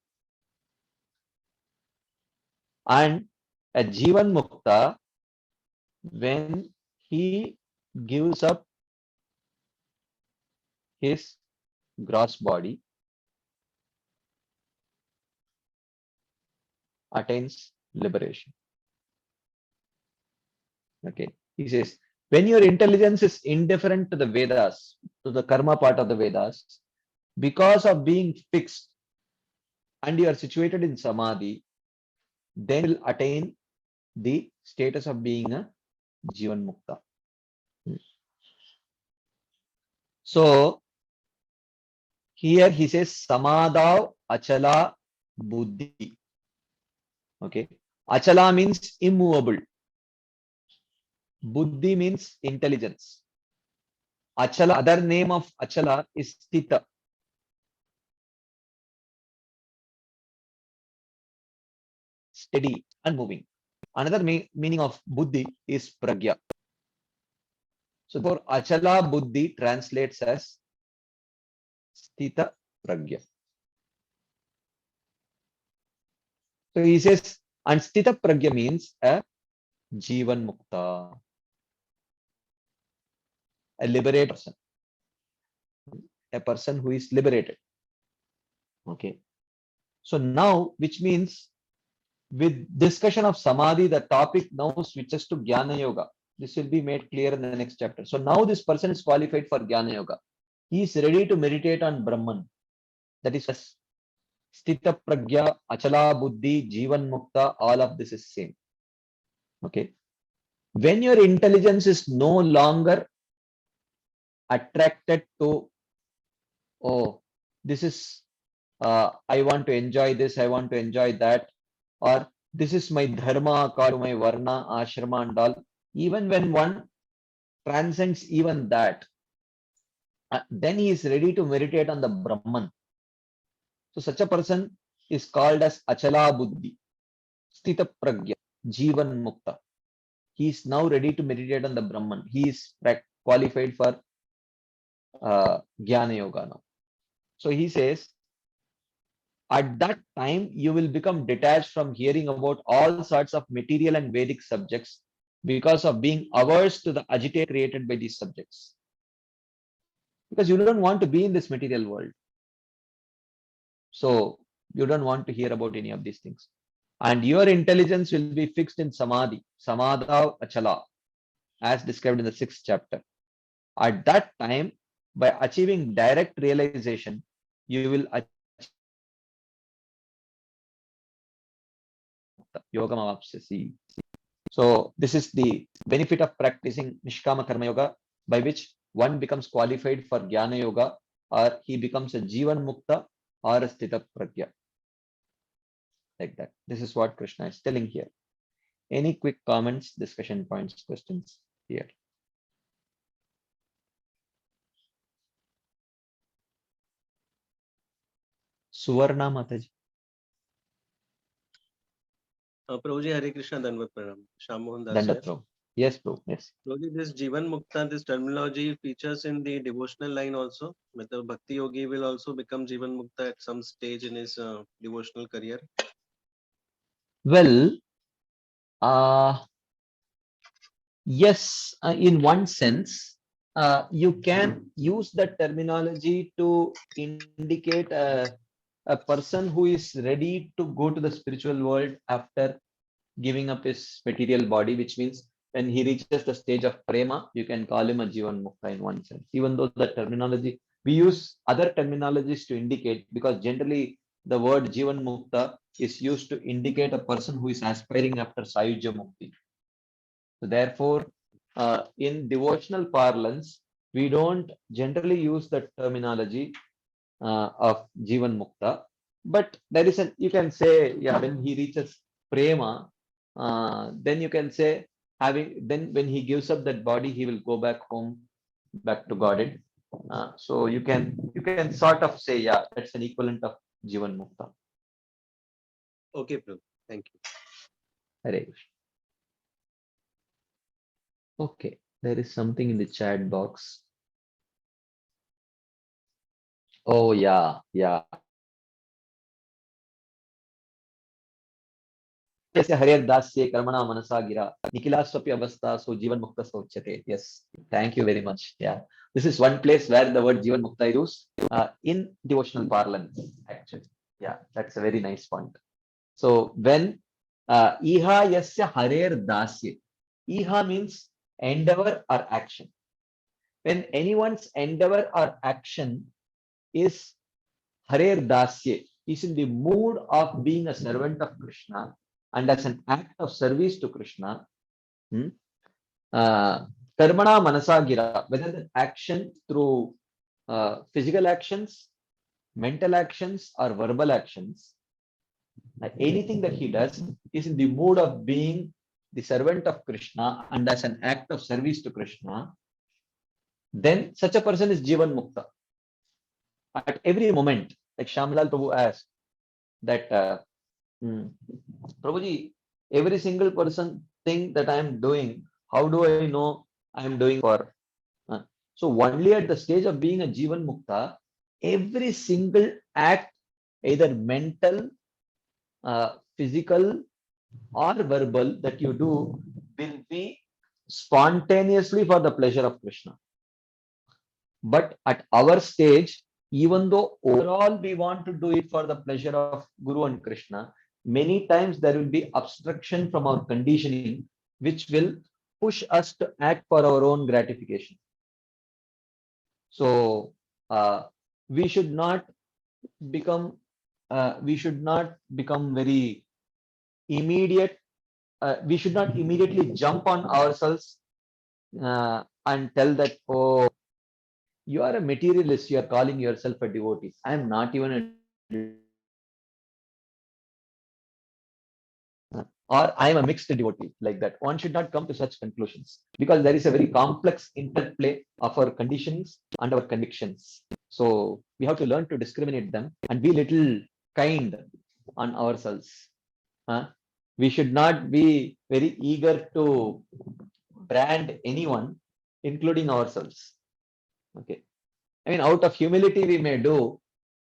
And a Jivan Mukta, when he gives up his gross body, attains liberation. Okay. He says, when your intelligence is indifferent to the Vedas, to the karma part of the Vedas, because of being fixed and you are situated in Samadhi, then you will attain the status of being a Jivan Mukta. So here he says Samadhav Achala Buddhi. Okay. Achala means immovable. Buddhi means intelligence. Achala, other name of Achala is Sthita. Steady, unmoving. Another meaning of Buddhi is Pragya. So for Achala Buddhi translates as Sthita Pragya. So he says, and Sthita Pragya means a Jivan Mukta, a liberated person, a person who is liberated. Okay. So now, which means with discussion of Samadhi, the topic now switches to Jnana Yoga. This will be made clear in the next chapter. So now this person is qualified for Jnana Yoga. He is ready to meditate on Brahman. That is Sthita Pragya, Achala Buddhi, Jivan Mukta, all of this is same. Okay. When your intelligence is no longer attracted to, oh, this is, I want to enjoy this, I want to enjoy that, or this is my dharma, according to my varna, ashrama and all. Even when one transcends even that, then he is ready to meditate on the Brahman. So such a person is called as Achala Buddhi, Sthita Pragya, Jivan Mukta. He is now ready to meditate on the Brahman. He is qualified for Jnana Yoga now. So he says, at that time, you will become detached from hearing about all sorts of material and Vedic subjects because of being averse to the agitation created by these subjects. Because you don't want to be in this material world. So you don't want to hear about any of these things. And your intelligence will be fixed in Samadhi, Samadha Achala, as described in the 6th chapter. At that time, by achieving direct realization, you will achieve Yoga Mavapsasi. So this is the benefit of practicing Nishkama Karma Yoga, by which one becomes qualified for Jnana Yoga, or he becomes a Jivan Mukta or a Sthita Pragya. Like that. This is what Krishna is telling here. Any quick comments, discussion points, questions here? Suvarna Mataji. Prabhuji, Hare Krishna, Dandavat Pranam. Shyam Mohan Das Dandat here. Prabhu. Yes, Prabhu. Yes. Prabhuji, this Jivan Mukta, this terminology features in the devotional line also. The Bhakti Yogi will also become Jivan Mukta at some stage in his devotional career. Well, yes, in one sense, you can use that terminology to indicate a person who is ready to go to the spiritual world after giving up his material body, which means when he reaches the stage of prema, you can call him a Jivan Mukta in one sense. Even though the terminology, we use other terminologies to indicate, because generally the word Jivan Mukta is used to indicate a person who is aspiring after Sayujya Mukti. So therefore, in devotional parlance, we don't generally use the terminology of Jivan Mukta, but there is you can say, yeah, when he reaches prema, then you can say, then when he gives up that body, he will go back home, back to Godhead. So you can sort of say, yeah, that's an equivalent of Jivan Mukta. Okay, Prabhu. Thank you. Hare Krishna. Okay, there is something in the chat box. Oh yeah. Harir Dasya Karmana Manasa Gira Nikila Swapi Avastha so Jivan Mukta Sauchyate. Yes, thank you very much. Yeah, this is one place where the word Jivan Mukta is used in devotional parlance, actually. Yeah, that's a very nice point. So when Iha Yasya Harir Dasya, Iha means endeavor or action. When anyone's endeavor or action is Harir Dasya, is in the mood of being a servant of Krishna, and as an act of service to Krishna, Karmana Manasa Gira, whether the action through physical actions, mental actions, or verbal actions, anything that he does is in the mood of being the servant of Krishna and as an act of service to Krishna, then such a person is Jivan Mukta. At every moment, like Shamlal Prabhu asked, that Prabhuji, every single person thing that I am doing, how do I know I am doing for? So only at the stage of being a Jivan Mukta, every single act, either mental, physical or verbal that you do will be spontaneously for the pleasure of Krishna. But at our stage, even though overall we want to do it for the pleasure of Guru and Krishna, many times there will be obstruction from our conditioning, which will push us to act for our own gratification. So we should not become very immediate. We should not immediately jump on ourselves and tell that, oh, you are a materialist, you are calling yourself a devotee. I am not even a or I am a mixed devotee, like that. One should not come to such conclusions because there is a very complex interplay of our conditions and our convictions. So we have to learn to discriminate them and be little kind on ourselves. We should not be very eager to brand anyone, including ourselves. Okay. I mean, out of humility we may do,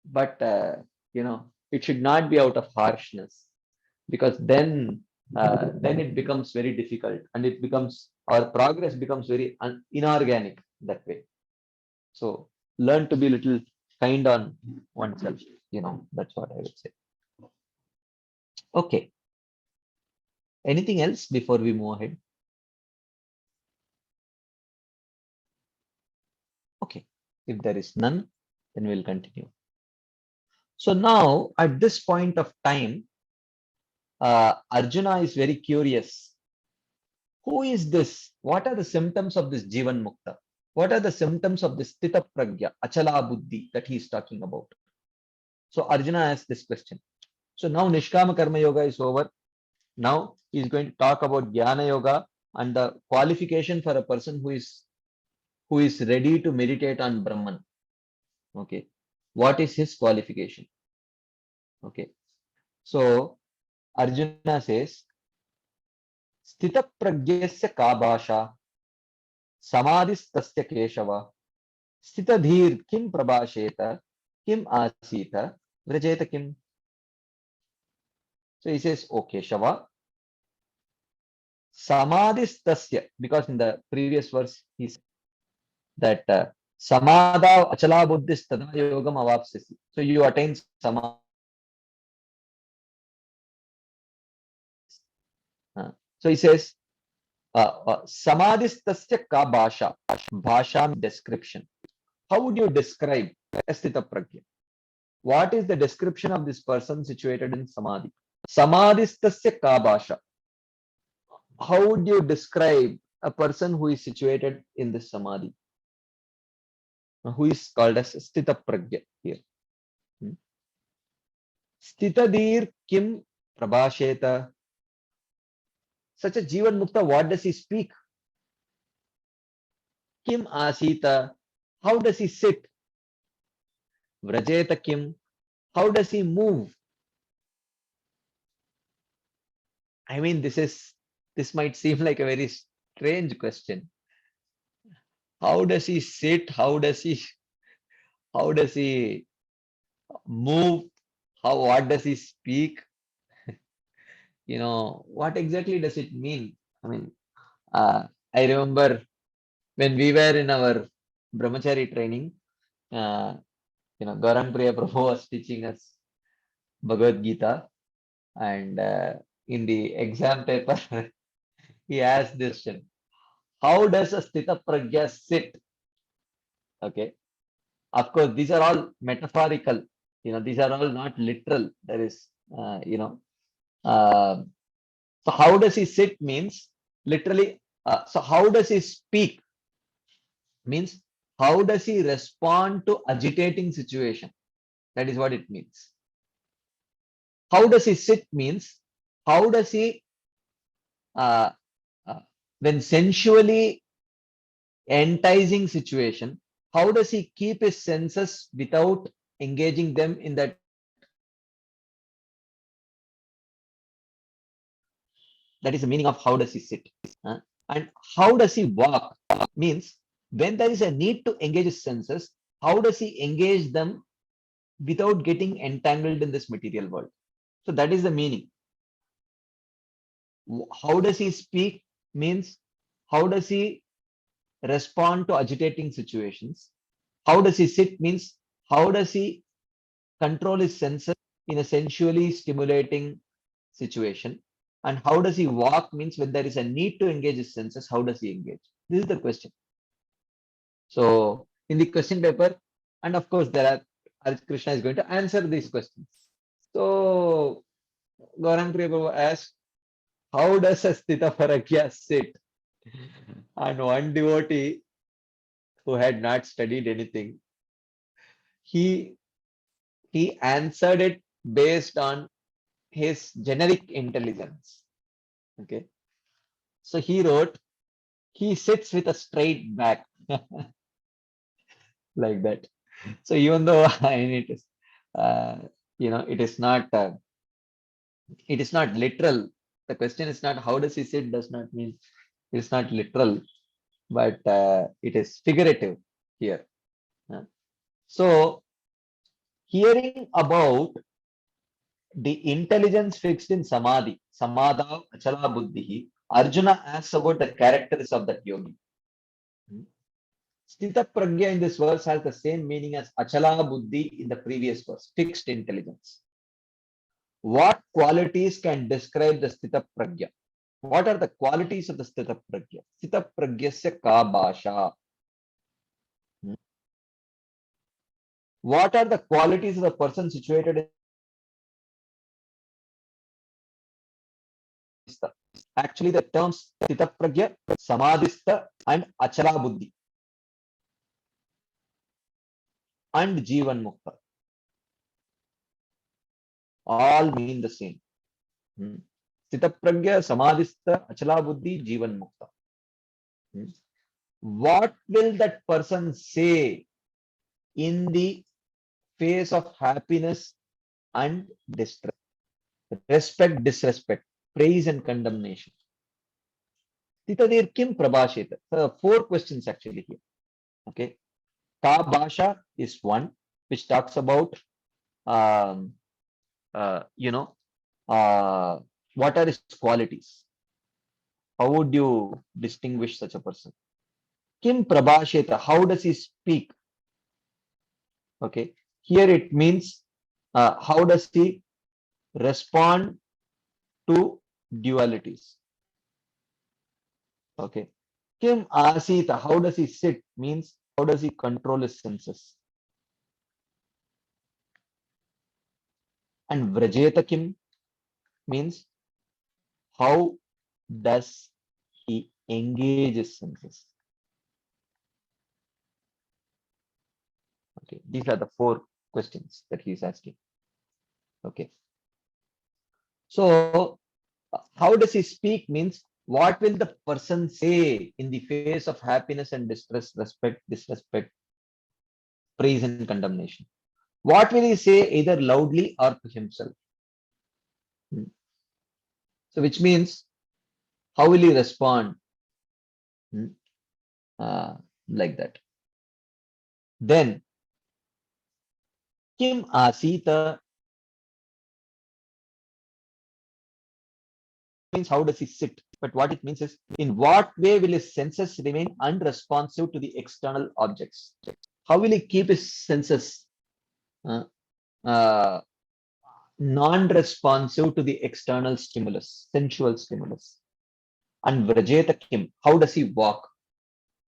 but it should not be out of harshness, because then it becomes very difficult, and our progress becomes very inorganic that way. So learn to be little kind on oneself. That's what I would say. Okay. Anything else before we move ahead? Okay. If there is none, then we'll continue. So now at this point of time, Arjuna is very curious. Who is this? What are the symptoms of this Jivan Mukta? What are the symptoms of this Sthita Pragya, Achala Buddhi that he is talking about? So Arjuna asks this question. So now Nishkama Karma Yoga is over. Now he is going to talk about Jnana Yoga and the qualification for a person who is ready to meditate on Brahman. Okay. What is his qualification? Okay. So Arjuna says, Sthita Pragyasya ka bhasha, Samadhistasya Keshava, Sthita Dhir kim prabhasheta, kim asita, vrajeta kim. So he says, O Keshava, Samadhistasya, because in the previous verse he said that Samadha Achala Buddhis Tada Yogam Avapsisi. So you attain Samadhi. So he says, Samadhistasya ka bhasha. Bhasha description. How would you describe Sthita Pragya? What is the description of this person situated in Samadhi? Samadhistasya ka bhasha. How would you describe a person who is situated in this Samadhi? Who is called as Sthita Pragya here. Sthitadir kim prabhasheta. Such a Jivan Mukta, what does he speak? Kim asita. How does he sit? Vrajeta kim. How does he move? I mean, this might seem like a very strange question. How does he sit? How does he move? What does he speak? What exactly does it mean? I mean, I remember when we were in our brahmachari training, Gaurang Priya Prabhu was teaching us Bhagavad Gita, and in the exam paper, he asked this question: how does a Sthita Pragya sit? Okay. Of course, these are all metaphorical. These are all not literal. There is, so how does he sit means literally. So how does he speak means how does he respond to agitating situation? That is what it means. How does he sit means how does he when sensually enticing situation, how does he keep his senses without engaging them in that? That is the meaning of how does he sit. And how does he walk means when there is a need to engage his senses, how does he engage them without getting entangled in this material world? So that is the meaning. How does he speak means how does he respond to agitating situations. How does he sit means how does he control his senses in a sensually stimulating situation. And how does he walk means when there is a need to engage his senses, how does he engage? This is the question. So in the question paper, and of course there are, Hare Krishna is going to answer these questions. So Gaurang Priya Prabhu asked, how does a Sthita Pragya sit? And one devotee who had not studied anything, he answered it based on his generic intelligence. Okay. So he wrote, he sits with a straight back. Like that. So even though it is, it is not literal. The question is not how does he sit does not mean it's not literal, but it is figurative here. So hearing about the intelligence fixed in samadhi, samadha achala buddhi, Arjuna asks about the characters of that yogi. Sthita pragya in this verse has the same meaning as achala buddhi in the previous verse, fixed intelligence. What qualities can describe the Sthita pragya? What are the qualities of the Sthita pragya? Sthita pragyasya ka bhasha. What are the qualities of the person situated in? Actually, the terms Sthita pragya, samadhistha, and achala buddhi, and jivan mukta all mean the same. Sthita pragya, samadhistha, achala buddhi, jivan mukta. What will that person say in the face of happiness and distress, respect, disrespect, praise and condemnation? Titadir kim prabhasheta? So 4 questions actually here. Okay. Ka bhasha is one, which talks about, what are his qualities? How would you distinguish such a person? Kim prabhasheta? How does he speak? Okay. Here it means, how does he respond to dualities? Okay. Kim asita? How does he sit? Means how does he control his senses? And vrajeta kim means how does he engage his senses? Okay. These are the 4 questions that he is asking. Okay. So how does he speak means what will the person say in the face of happiness and distress, respect, disrespect, praise and condemnation? What will he say either loudly or to himself? So which means how will he respond? Like that. Then kim asita means how does he sit? But what it means is in what way will his senses remain unresponsive to the external objects? How will he keep his senses non-responsive to the external stimulus, sensual stimulus? And vrajeta kim, how does he walk?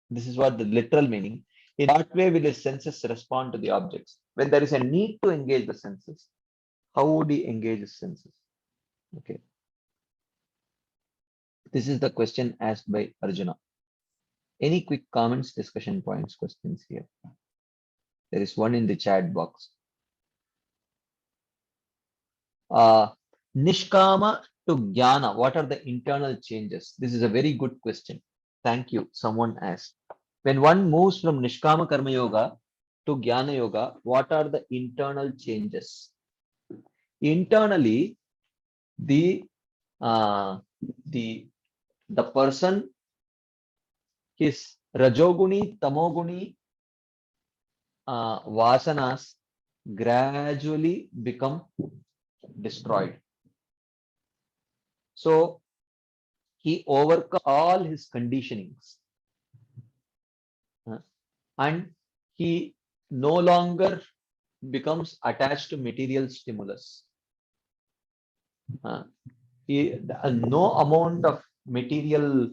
This is what the literal meaning. In what way will his senses respond to the objects? When there is a need to engage the senses, how would he engage his senses? Okay. This is the question asked by Arjuna. Any quick comments, discussion points, questions here? There is one in the chat box. Nishkama to Jnana, what are the internal changes? This is a very good question. Thank you. Someone asked. When one moves from Nishkama Karma Yoga to Jnana Yoga, what are the internal changes? Internally, the person, his Rajoguni, Tamoguni vasanas gradually become destroyed. So he overcomes all his conditionings. And he no longer becomes attached to material stimulus. No amount of material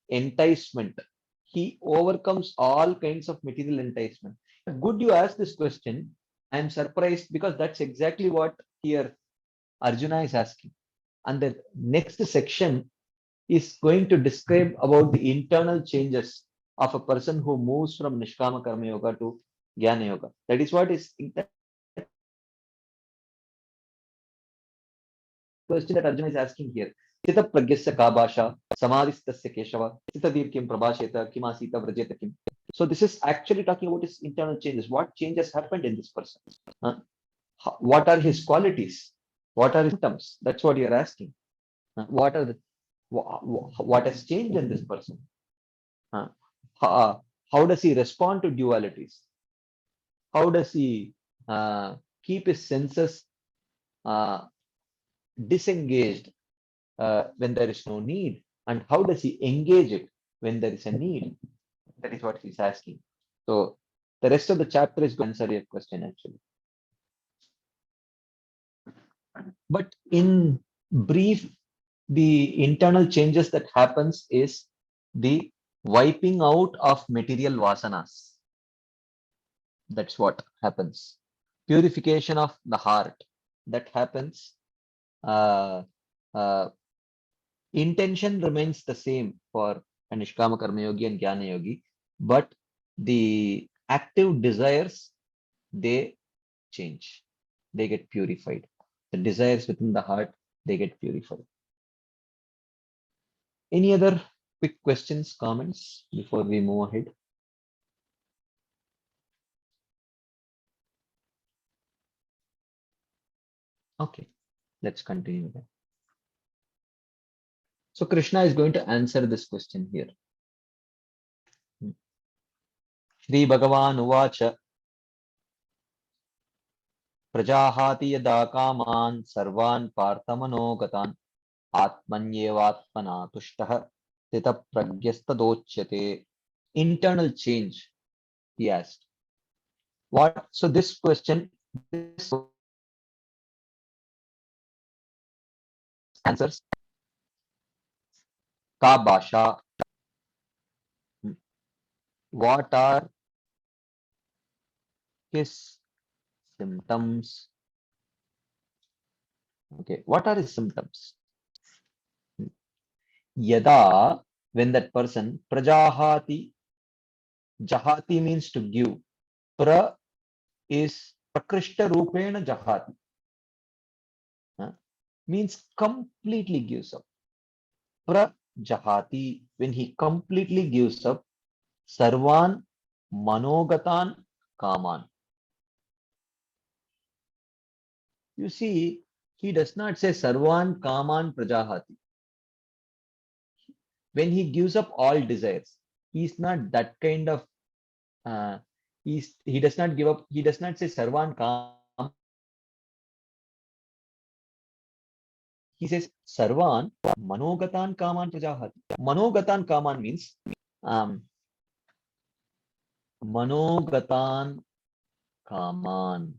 enticement. He overcomes all kinds of material enticement. Good you asked this question. I am surprised because that's exactly what here Arjuna is asking. And the next section is going to describe about the internal changes of a person who moves from Nishkama Karma Yoga to Jnana Yoga. That is what is the question that Arjuna is asking here. Sita pragyasya ka bhasha, samadhistasya keshava, sita dirkim prabhasheta, kimasita vrajeta kim. So this is actually talking about his internal changes. What changes happened in this person? What are his qualities? What are his symptoms? That's what you are asking. What are the what has changed in this person? How does he respond to dualities? How does he keep his senses disengaged when there is no need? And how does he engage it when there is a need? That is what he's asking. So the rest of the chapter is going to answer your question actually. But in brief, the internal changes that happens is the wiping out of material vasanas. That's what happens. Purification of the heart. That happens. Intention remains the same for a Nishkama Karma Yogi and Jnana Yogi, but the active desires, they change. They get purified. The desires within the heart, they get purified. Any other quick questions, comments before we move ahead? Okay, let's continue then. So Krishna is going to answer this question here. Shri Bhagavan Uvacha Prajahati yada kaman sarvan parthamano gatan atmanyevatmana tushtah tita pragyastadochyate. Internal change, he asked. What? So this question, this answers ka bhasha. What are his symptoms? Okay, what are his symptoms? Yada, when that person, prajahati, jahati means to give. Pra is prakrishta rupena jahati. Means completely gives up. Pra jahati, when he completely gives up, sarvan manogatan kaman. You see, he does not say sarvan kaman prajahati. When he gives up all desires, he's not that kind of he does not give up, he does not say sarvan kaman. He says sarvan manogatan kaman prajahati. Manogatan kaman means manogatan kaman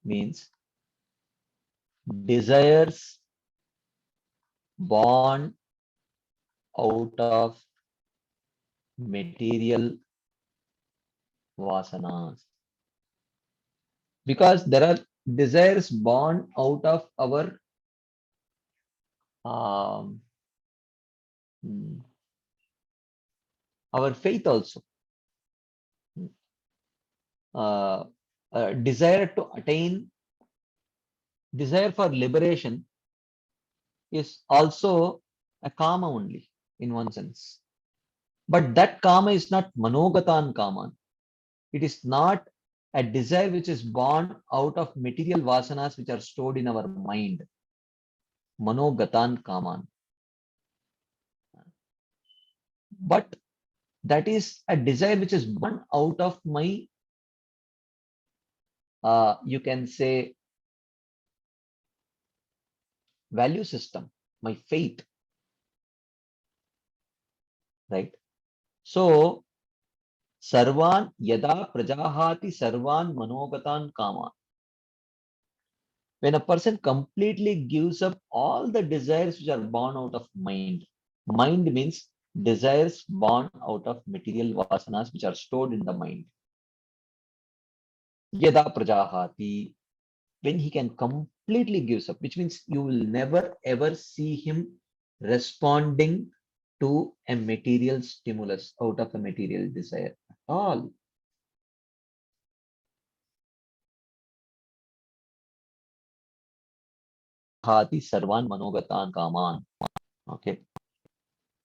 means desires born out of material vasanas. Because there are desires born out of our faith also. Desire to attain, desire for liberation is also a kama only in one sense. But that kama is not manogatan kaman. It is not a desire which is born out of material vasanas which are stored in our mind. Manogatan kaman. But that is a desire which is born out of my, you can say, value system, my faith, right? So, sarvan yada prajahati sarvan manogatan kama. When a person completely gives up all the desires which are born out of mind, mind means desires born out of material vasanas which are stored in the mind. Yada prajahati, when he can completely gives up, which means you will never ever see him responding to a material stimulus out of a material desire at all. Hati sarvan manogatan kaman. Okay.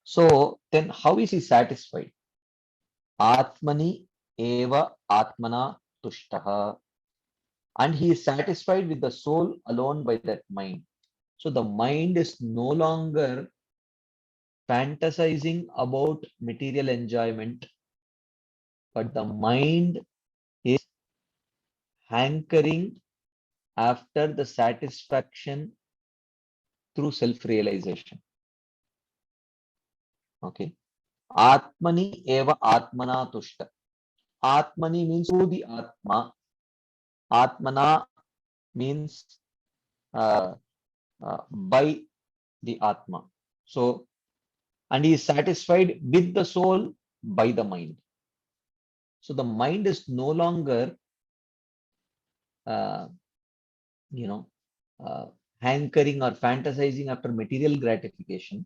So then how is he satisfied? Atmani eva atmana tushtaha. And he is satisfied with the soul alone by that mind. So the mind is no longer fantasizing about material enjoyment, but the mind is hankering after the satisfaction through self-realization. Okay. Atmani eva atmana tushta. Atmani means through the Atma. Atmana means by the Atma. So, and he is satisfied with the soul by the mind. So the mind is no longer, uh, you know, hankering or fantasizing after material gratification,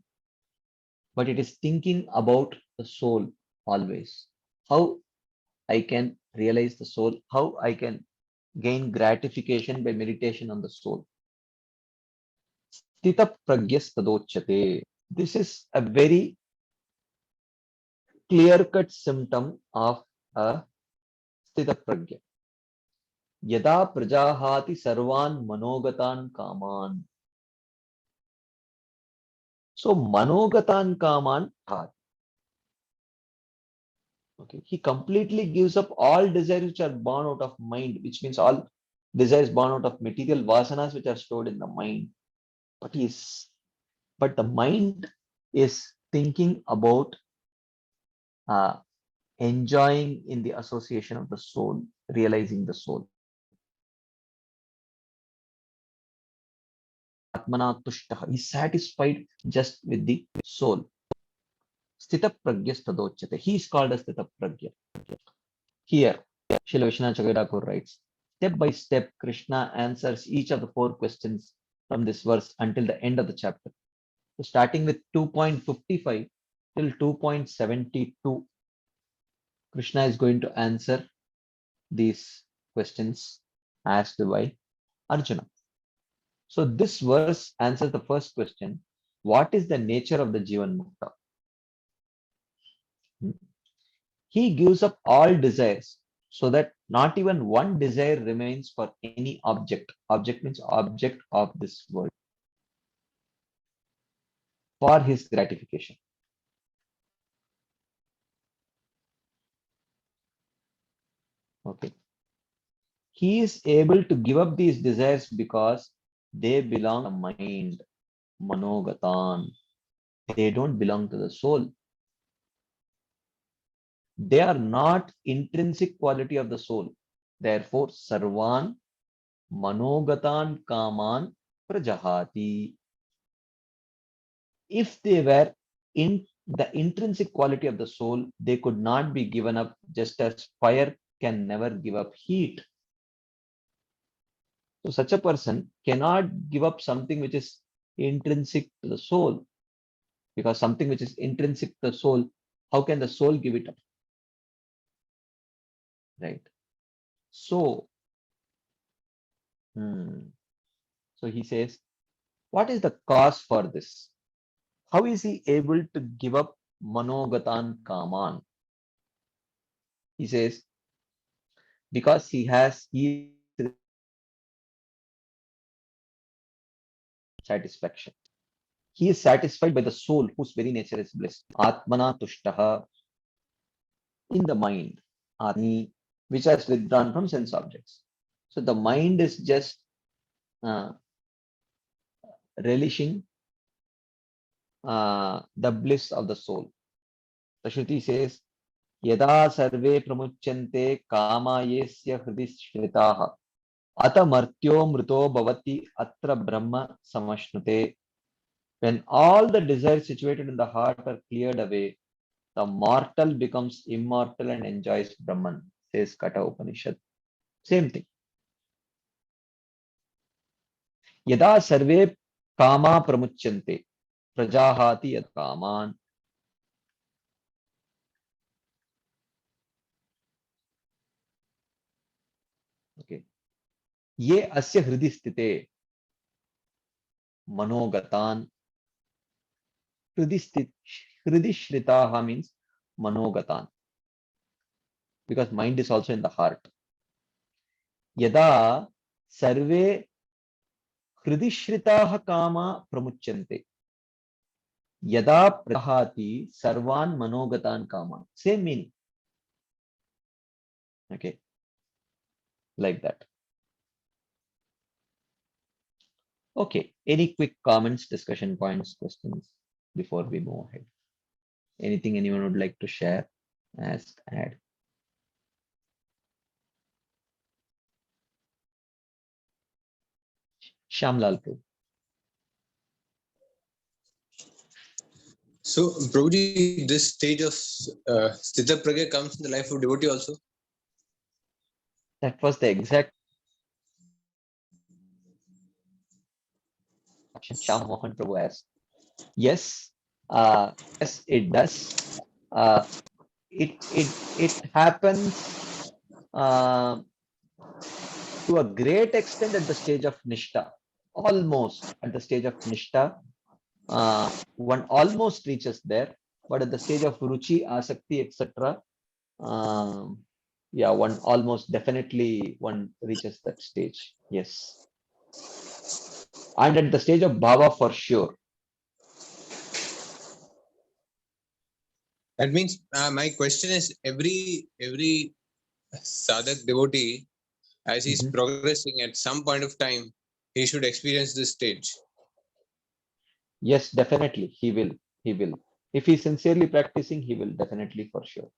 but it is thinking about the soul always. How I can realize the soul, how I can gain gratification by meditation on the soul. Stita pragyastadochyate. This is a very clear-cut symptom of a stita pragya. Yada prajahati sarvan manogatan kaman. So manogatan kaman bhat. Okay, he completely gives up all desires which are born out of mind, which means all desires born out of material vasanas which are stored in the mind. But the mind is thinking about uh, enjoying in the association of the soul, realizing the soul. Atmana tushtaha, he's satisfied just with the soul. Sthita pragya stadochyate. He is called as Sthita pragya. Here, Srila Vishwanath Chakravarti writes, step by step, Krishna answers each of the 4 questions from this verse until the end of the chapter. So starting with 2.55 till 2.72, Krishna is going to answer these questions asked by Arjuna. So this verse answers the first question, what is the nature of the Jivan Mukta? He gives up all desires so that not even one desire remains for any object. Object means object of this world for his gratification. Okay. He is able to give up these desires because they belong to the mind, manogatan. They don't belong to the soul. They are not intrinsic quality of the soul. Therefore, sarvan manogatan kaman prajahati. If they were in the intrinsic quality of the soul, they could not be given up, just as fire can never give up heat. So such a person cannot give up something which is intrinsic to the soul, because something which is intrinsic to the soul, how can the soul give it up? Right? So, so he says, what is the cause for this? How is he able to give up manogatan kaman? He says, because he satisfaction. He is satisfied by the soul whose very nature is bliss. Atmana tushtaha, in the mind, Atmi, which has withdrawn from sense objects. So the mind is just relishing the bliss of the soul. The Shruti says, Yada sarve pramuchyante kamayesya hridi shritaha ata martyo mrito bhavati atra brahma samashnute. When all the desires situated in the heart are cleared away, the mortal becomes immortal and enjoys Brahman, says Kata Upanishad. Same thing. Yada sarve kama pramuchyante prajahati yat kaman. Okay. Ye asya hridi sthite manogatan. Hridi shritaha means manogatan, because mind is also in the heart. Yada sarve hridi shritaha kama pramuchyante. Yada prahati sarvan manogatan kama. Same meaning. Okay. Like that. Okay. Any quick comments, discussion points, questions before we move ahead? Anything anyone would like to share, ask, add? Shamlal Prabhu. So, Prabhuji, this stage of Sthita Pragya comes in the life of devotee also? That was the exact question Sham Mohan Prabhu asked. Yes, yes, it does. It happens to a great extent at the stage of Nishta. Almost at the stage of Nishta, one almost reaches there, but at the stage of Ruchi, Asakti, etc., yeah, one almost definitely one reaches that stage. Yes. And at the stage of Bhava for sure. That means my question is every sadhak devotee, as he's progressing at some point of time, he should experience this stage. Yes, definitely. He will. He will. If he's sincerely practicing, he will definitely for sure.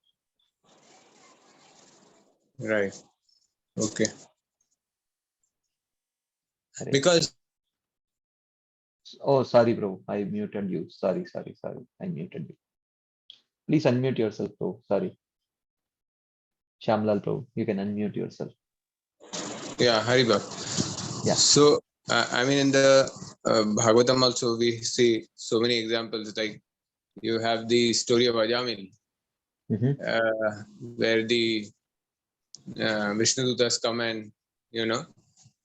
Right. Okay. Correct. Because Oh, sorry, bro. I muted you. Sorry. I muted you. Please unmute yourself, bro. Sorry. Shamlal, bro. You can unmute yourself. yeah, Haribab. Yeah. So I mean, in the Bhagavatam also we see so many examples. Like you have the story of Ajamil, where the Vishnudutas come and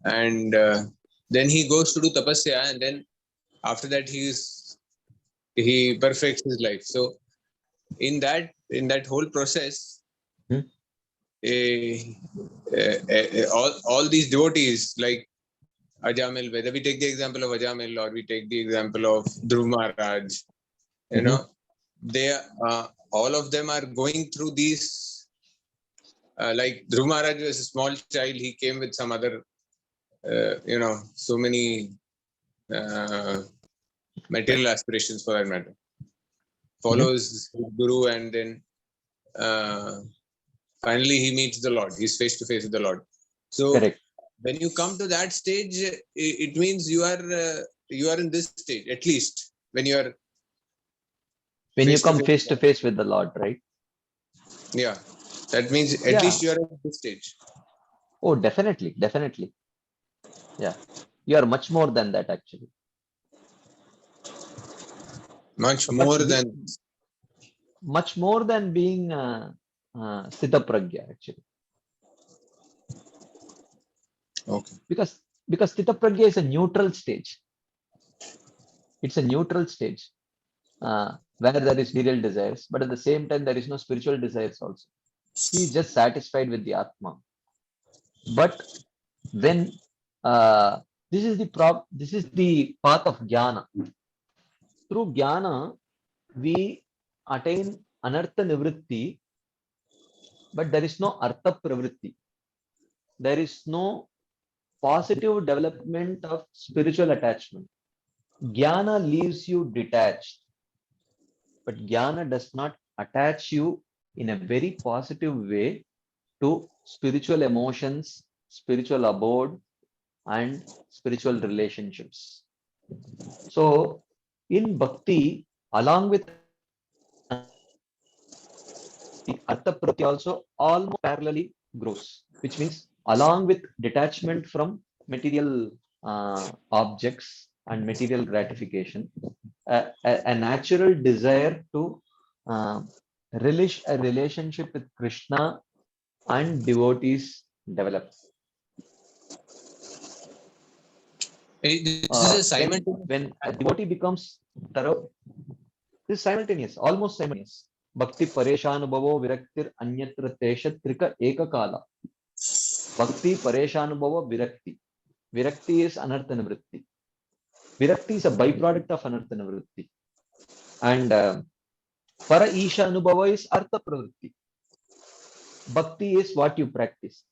and then he goes to do tapasya, and then after that he perfects his life. So in that whole process, all these devotees like Ajamil, whether we take the example of Ajamil or we take the example of Dhruv Maharaj, they all of them are going through these. Like Dhruv Maharaj was a small child, he came with some other, so many material aspirations for that matter. Follows his guru, and then finally he meets the Lord. He's face to face with the Lord. So Correct. when you come to that stage, it means you are in this stage, at least when you are When you come face to face with the Lord, right? Yeah, that means at least you are at this stage. Oh, definitely. Definitely. Yeah. You are much more than that, actually. Much more than being Sthita Pragya, actually. Okay. Because Sthita Pragya is a neutral stage. It's a neutral stage where there is material desires, but at the same time there is no spiritual desires also. He is just satisfied with the Atma. But when this is the path of Jnana. Through Jnana, we attain Anartha Nivritti, but there is no Artha Pravritti. There is no positive development of spiritual attachment. Jnana leaves you detached, but jnana does not attach you in a very positive way to spiritual emotions, spiritual abode, and spiritual relationships. So, in bhakti, along with the artha pravriti also almost parallelly grows, which means along with detachment from material objects and material gratification, a natural desire to uh, relish a relationship with Krishna and devotees develop. This is a When simultaneous. a devotee becomes thorough, this is simultaneous, almost simultaneous. Bhakti pareshanubhavo viraktir anyatra teshatrika ekakala. Bhakti pareshanubhava virakti. Virakti is anartha nivritti. Virakti is a byproduct of anartha nivritti. And para isha anubhava is artha pravritti. Bhakti is what you practice.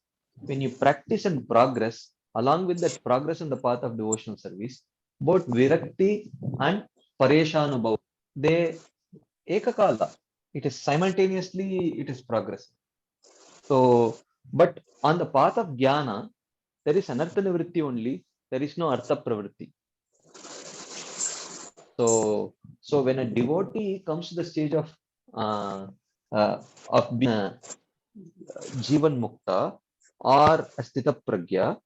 When you practice and progress, along with that progress in the path of devotional service, both virakti and pareshanubhava, they ekakala. It is simultaneously, it is progress. So, but on the path of jnana, there is anartha nivritti only. There is no artha pravritti. So, when a devotee comes to the stage uh, being a jivan mukta or a sthita pragya,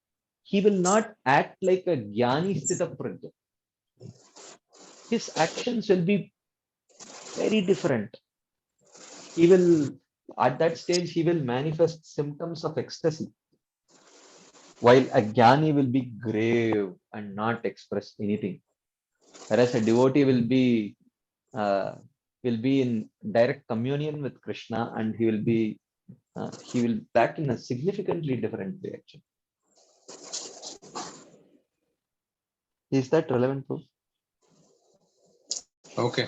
he will not act like a jnani sthita pragya. His actions will be very different. He will, at that stage, he will manifest symptoms of ecstasy, while a jnani will be grave and not express anything. Whereas a devotee uh, will be in direct communion with Krishna, and he will act in a significantly different way. Actually, is that relevant, bro? Okay,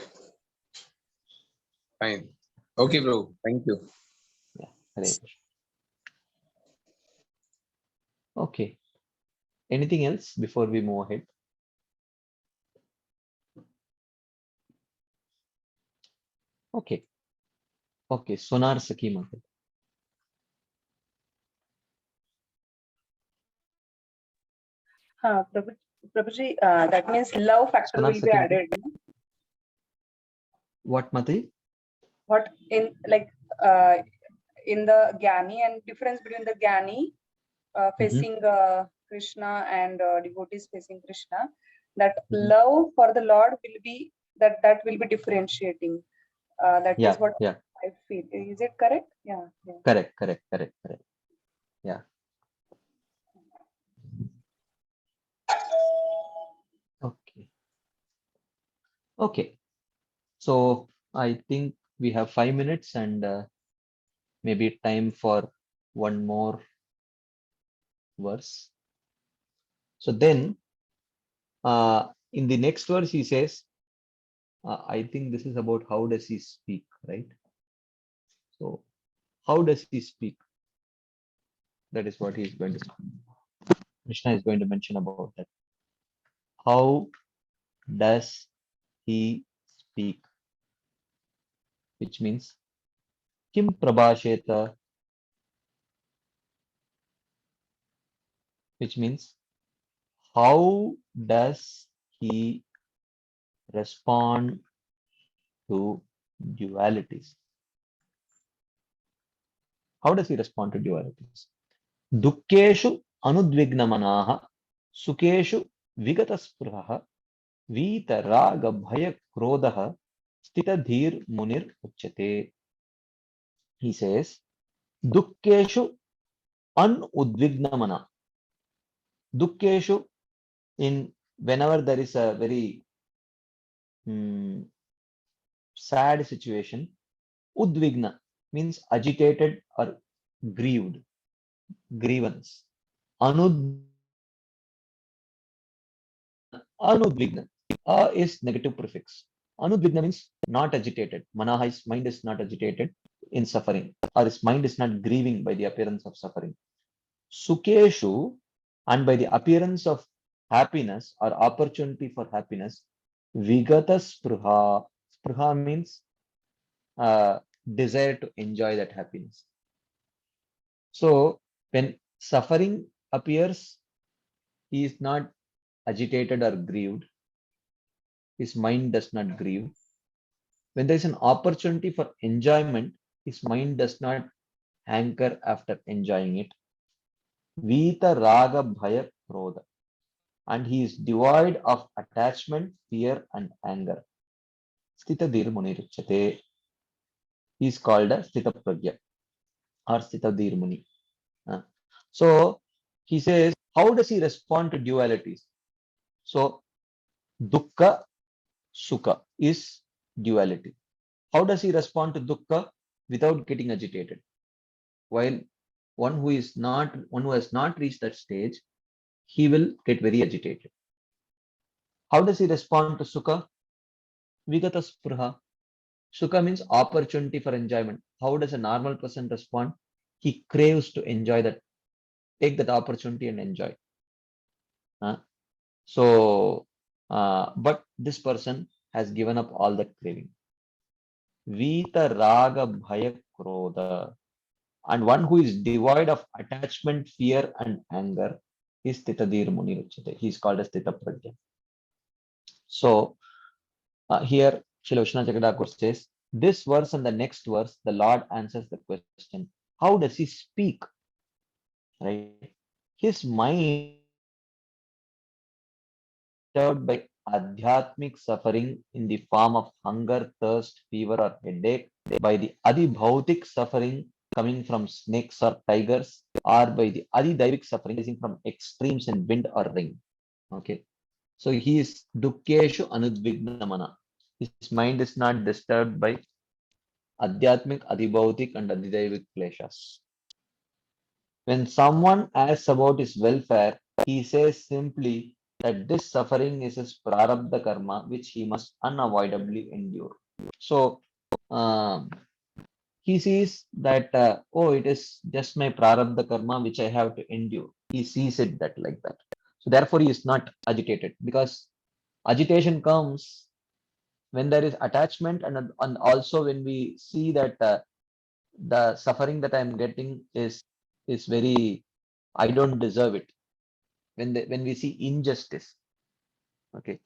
fine. Okay, bro. Thank you. Yeah. Hare Krishna. Okay. Anything else before we move ahead? Okay. Okay. Sonar Saki Mata. Prabhuji, that means love factor Sonar will be Saki Mata. added. What Mataji? What in in the Gyani and difference between the Gyani facing Krishna and devotees facing Krishna, that love for the Lord will be that will be differentiating. That Yeah. is what Yeah. I feel. Is it correct? Yeah. Correct. Yeah. Okay. Okay. So I think we have 5 minutes and maybe time for one more verse. So then, in the next verse, he says, I think this is about how does he speak, right? So, how does he speak? That is what he's going to. Krishna is going to mention about that. How does he speak? Which means, Kim Prabhasheta, which means, how does he respond to dualities? How does he respond to dualities? Dukkeshu anudvignamanaha, sukeshu vigataspruhaha, वीतराग भय क्रोधः स्थितधीर मुनिर उच्यते. He says, dukkeshu unudvignamana. Dukkeshu, in whenever there is a very sad situation, udvigna means agitated or grieved, grievance. Anudvigna is negative prefix. Anudvigna means not agitated. Manaha's mind is not agitated in suffering, or his mind is not grieving by the appearance of suffering. Sukeshu, and by the appearance of happiness or opportunity for happiness, vigata spruha. Spruha means desire to enjoy that happiness. So when suffering appears, he is not agitated or grieved. His mind does not grieve. When there is an opportunity for enjoyment, his mind does not hanker after enjoying it. Vita raga bhaya krodha. And he is devoid of attachment, fear, and anger. Sthita dhir muni ruchyate. He is called a Sthita pragya or Sthita dhir muni. So he says, how does he respond to dualities? So dukkha, sukha is duality. How does he respond to dukkha without getting agitated? While one who has not reached that stage, he will get very agitated. How does he respond to sukha? Vigata spruha. Sukha means opportunity for enjoyment. How does a normal person respond? He craves to enjoy that, take that opportunity and enjoy. But this person has given up all that craving. Vita raga bhaya krodha. And one who is devoid of attachment, fear, and anger is Titadir Muni Ruchate. He is called as Tita Prajna. So here Srila Vishwanath Chakradhar says, this verse and the next verse, the Lord answers the question, how does he speak? Right? His mind disturbed by adhyatmic suffering in the form of hunger, thirst, fever, or headache, by the adibhautik suffering coming from snakes or tigers, or by the adidaivic suffering arising from extremes in wind or rain. Okay, so he is dukkeshu anudvignamana. His mind is not disturbed by adhyatmic, adibhautik, and adidaivik kleshas. When someone asks about his welfare, he says simply that this suffering is his prarabdha karma, which he must unavoidably endure. So he sees that, it is just my prarabdha karma which I have to endure. He sees it that like that. So therefore, he is not agitated, because agitation comes when there is attachment, and also when we see that the suffering that I am getting is very, I don't deserve it. When we see injustice, okay,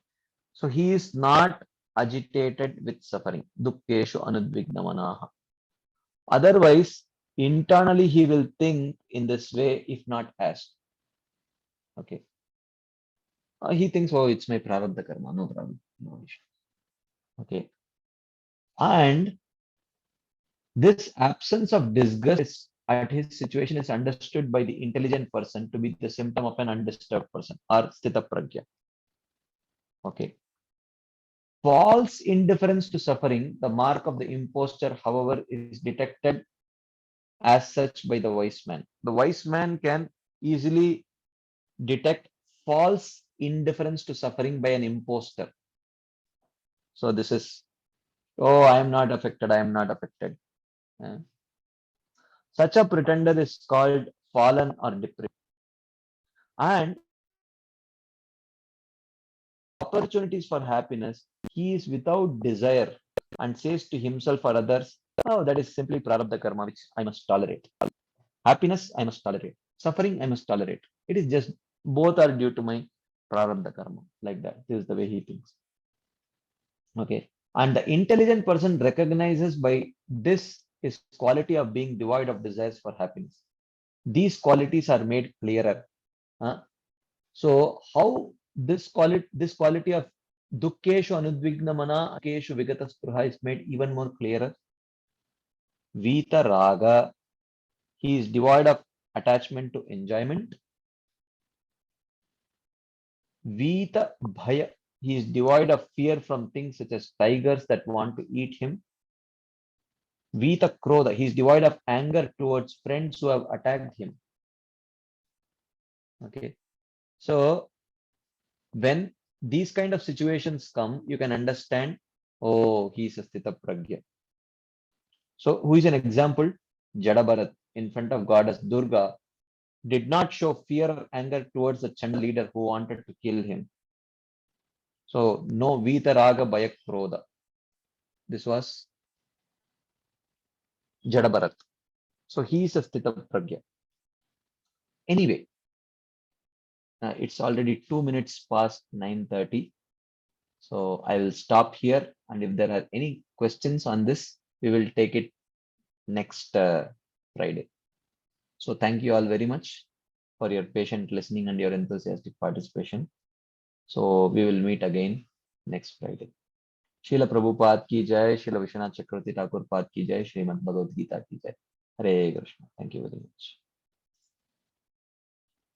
so he is not agitated with suffering. Dukkeshu anudvignamanaha. Otherwise, internally he will think in this way if not asked. Okay, he thinks, oh, it's my prarabdha karma, no problem, no issue. Okay, and this absence of disgust at his situation is understood by the intelligent person to be the symptom of an undisturbed person, or sthita pragya. Okay. False indifference to suffering, the mark of the impostor, however, is detected as such by the wise man. The wise man can easily detect false indifference to suffering by an impostor. So this is, oh, I am not affected, I am not affected. Such a pretender is called fallen or depraved. And opportunities for happiness, he is without desire and says to himself or others, oh, that is simply prarabdha karma, which I must tolerate. Happiness, I must tolerate. Suffering, I must tolerate. It is just, both are due to my prarabdha karma. Like that. This is the way he thinks. Okay. And the intelligent person recognizes by this his quality of being devoid of desires for happiness. These qualities are made clearer. So how this quality of dukkeshu anudvignamana, keshu vigata spruha is made even more clearer. Vita raga, he is devoid of attachment to enjoyment. Vita bhaya, he is devoid of fear from things such as tigers that want to eat him. Vita krodha, he is devoid of anger towards friends who have attacked him. Okay, so when these kind of situations come, you can understand, oh, he is a sthita pragya. So who is an example? Jada Bharat in front of goddess Durga. did not show fear or anger towards the Chand leader who wanted to kill him. So no Vitaraga Bayak Krodha. This was Jadabharat. So he is a Sthita Pragya. Anyway, it's already 2 minutes past 9:30. So I will stop here. And if there are any questions on this, we will take it next Friday. So thank you all very much for your patient listening and your enthusiastic participation. So we will meet again next Friday. Srila Prabhupada ki jai, Srila Vishwanath Chakravarti Thakur Pad ki jai, Srimad Bhagavad Gita ki jai. Hare Krishna. Thank you very much.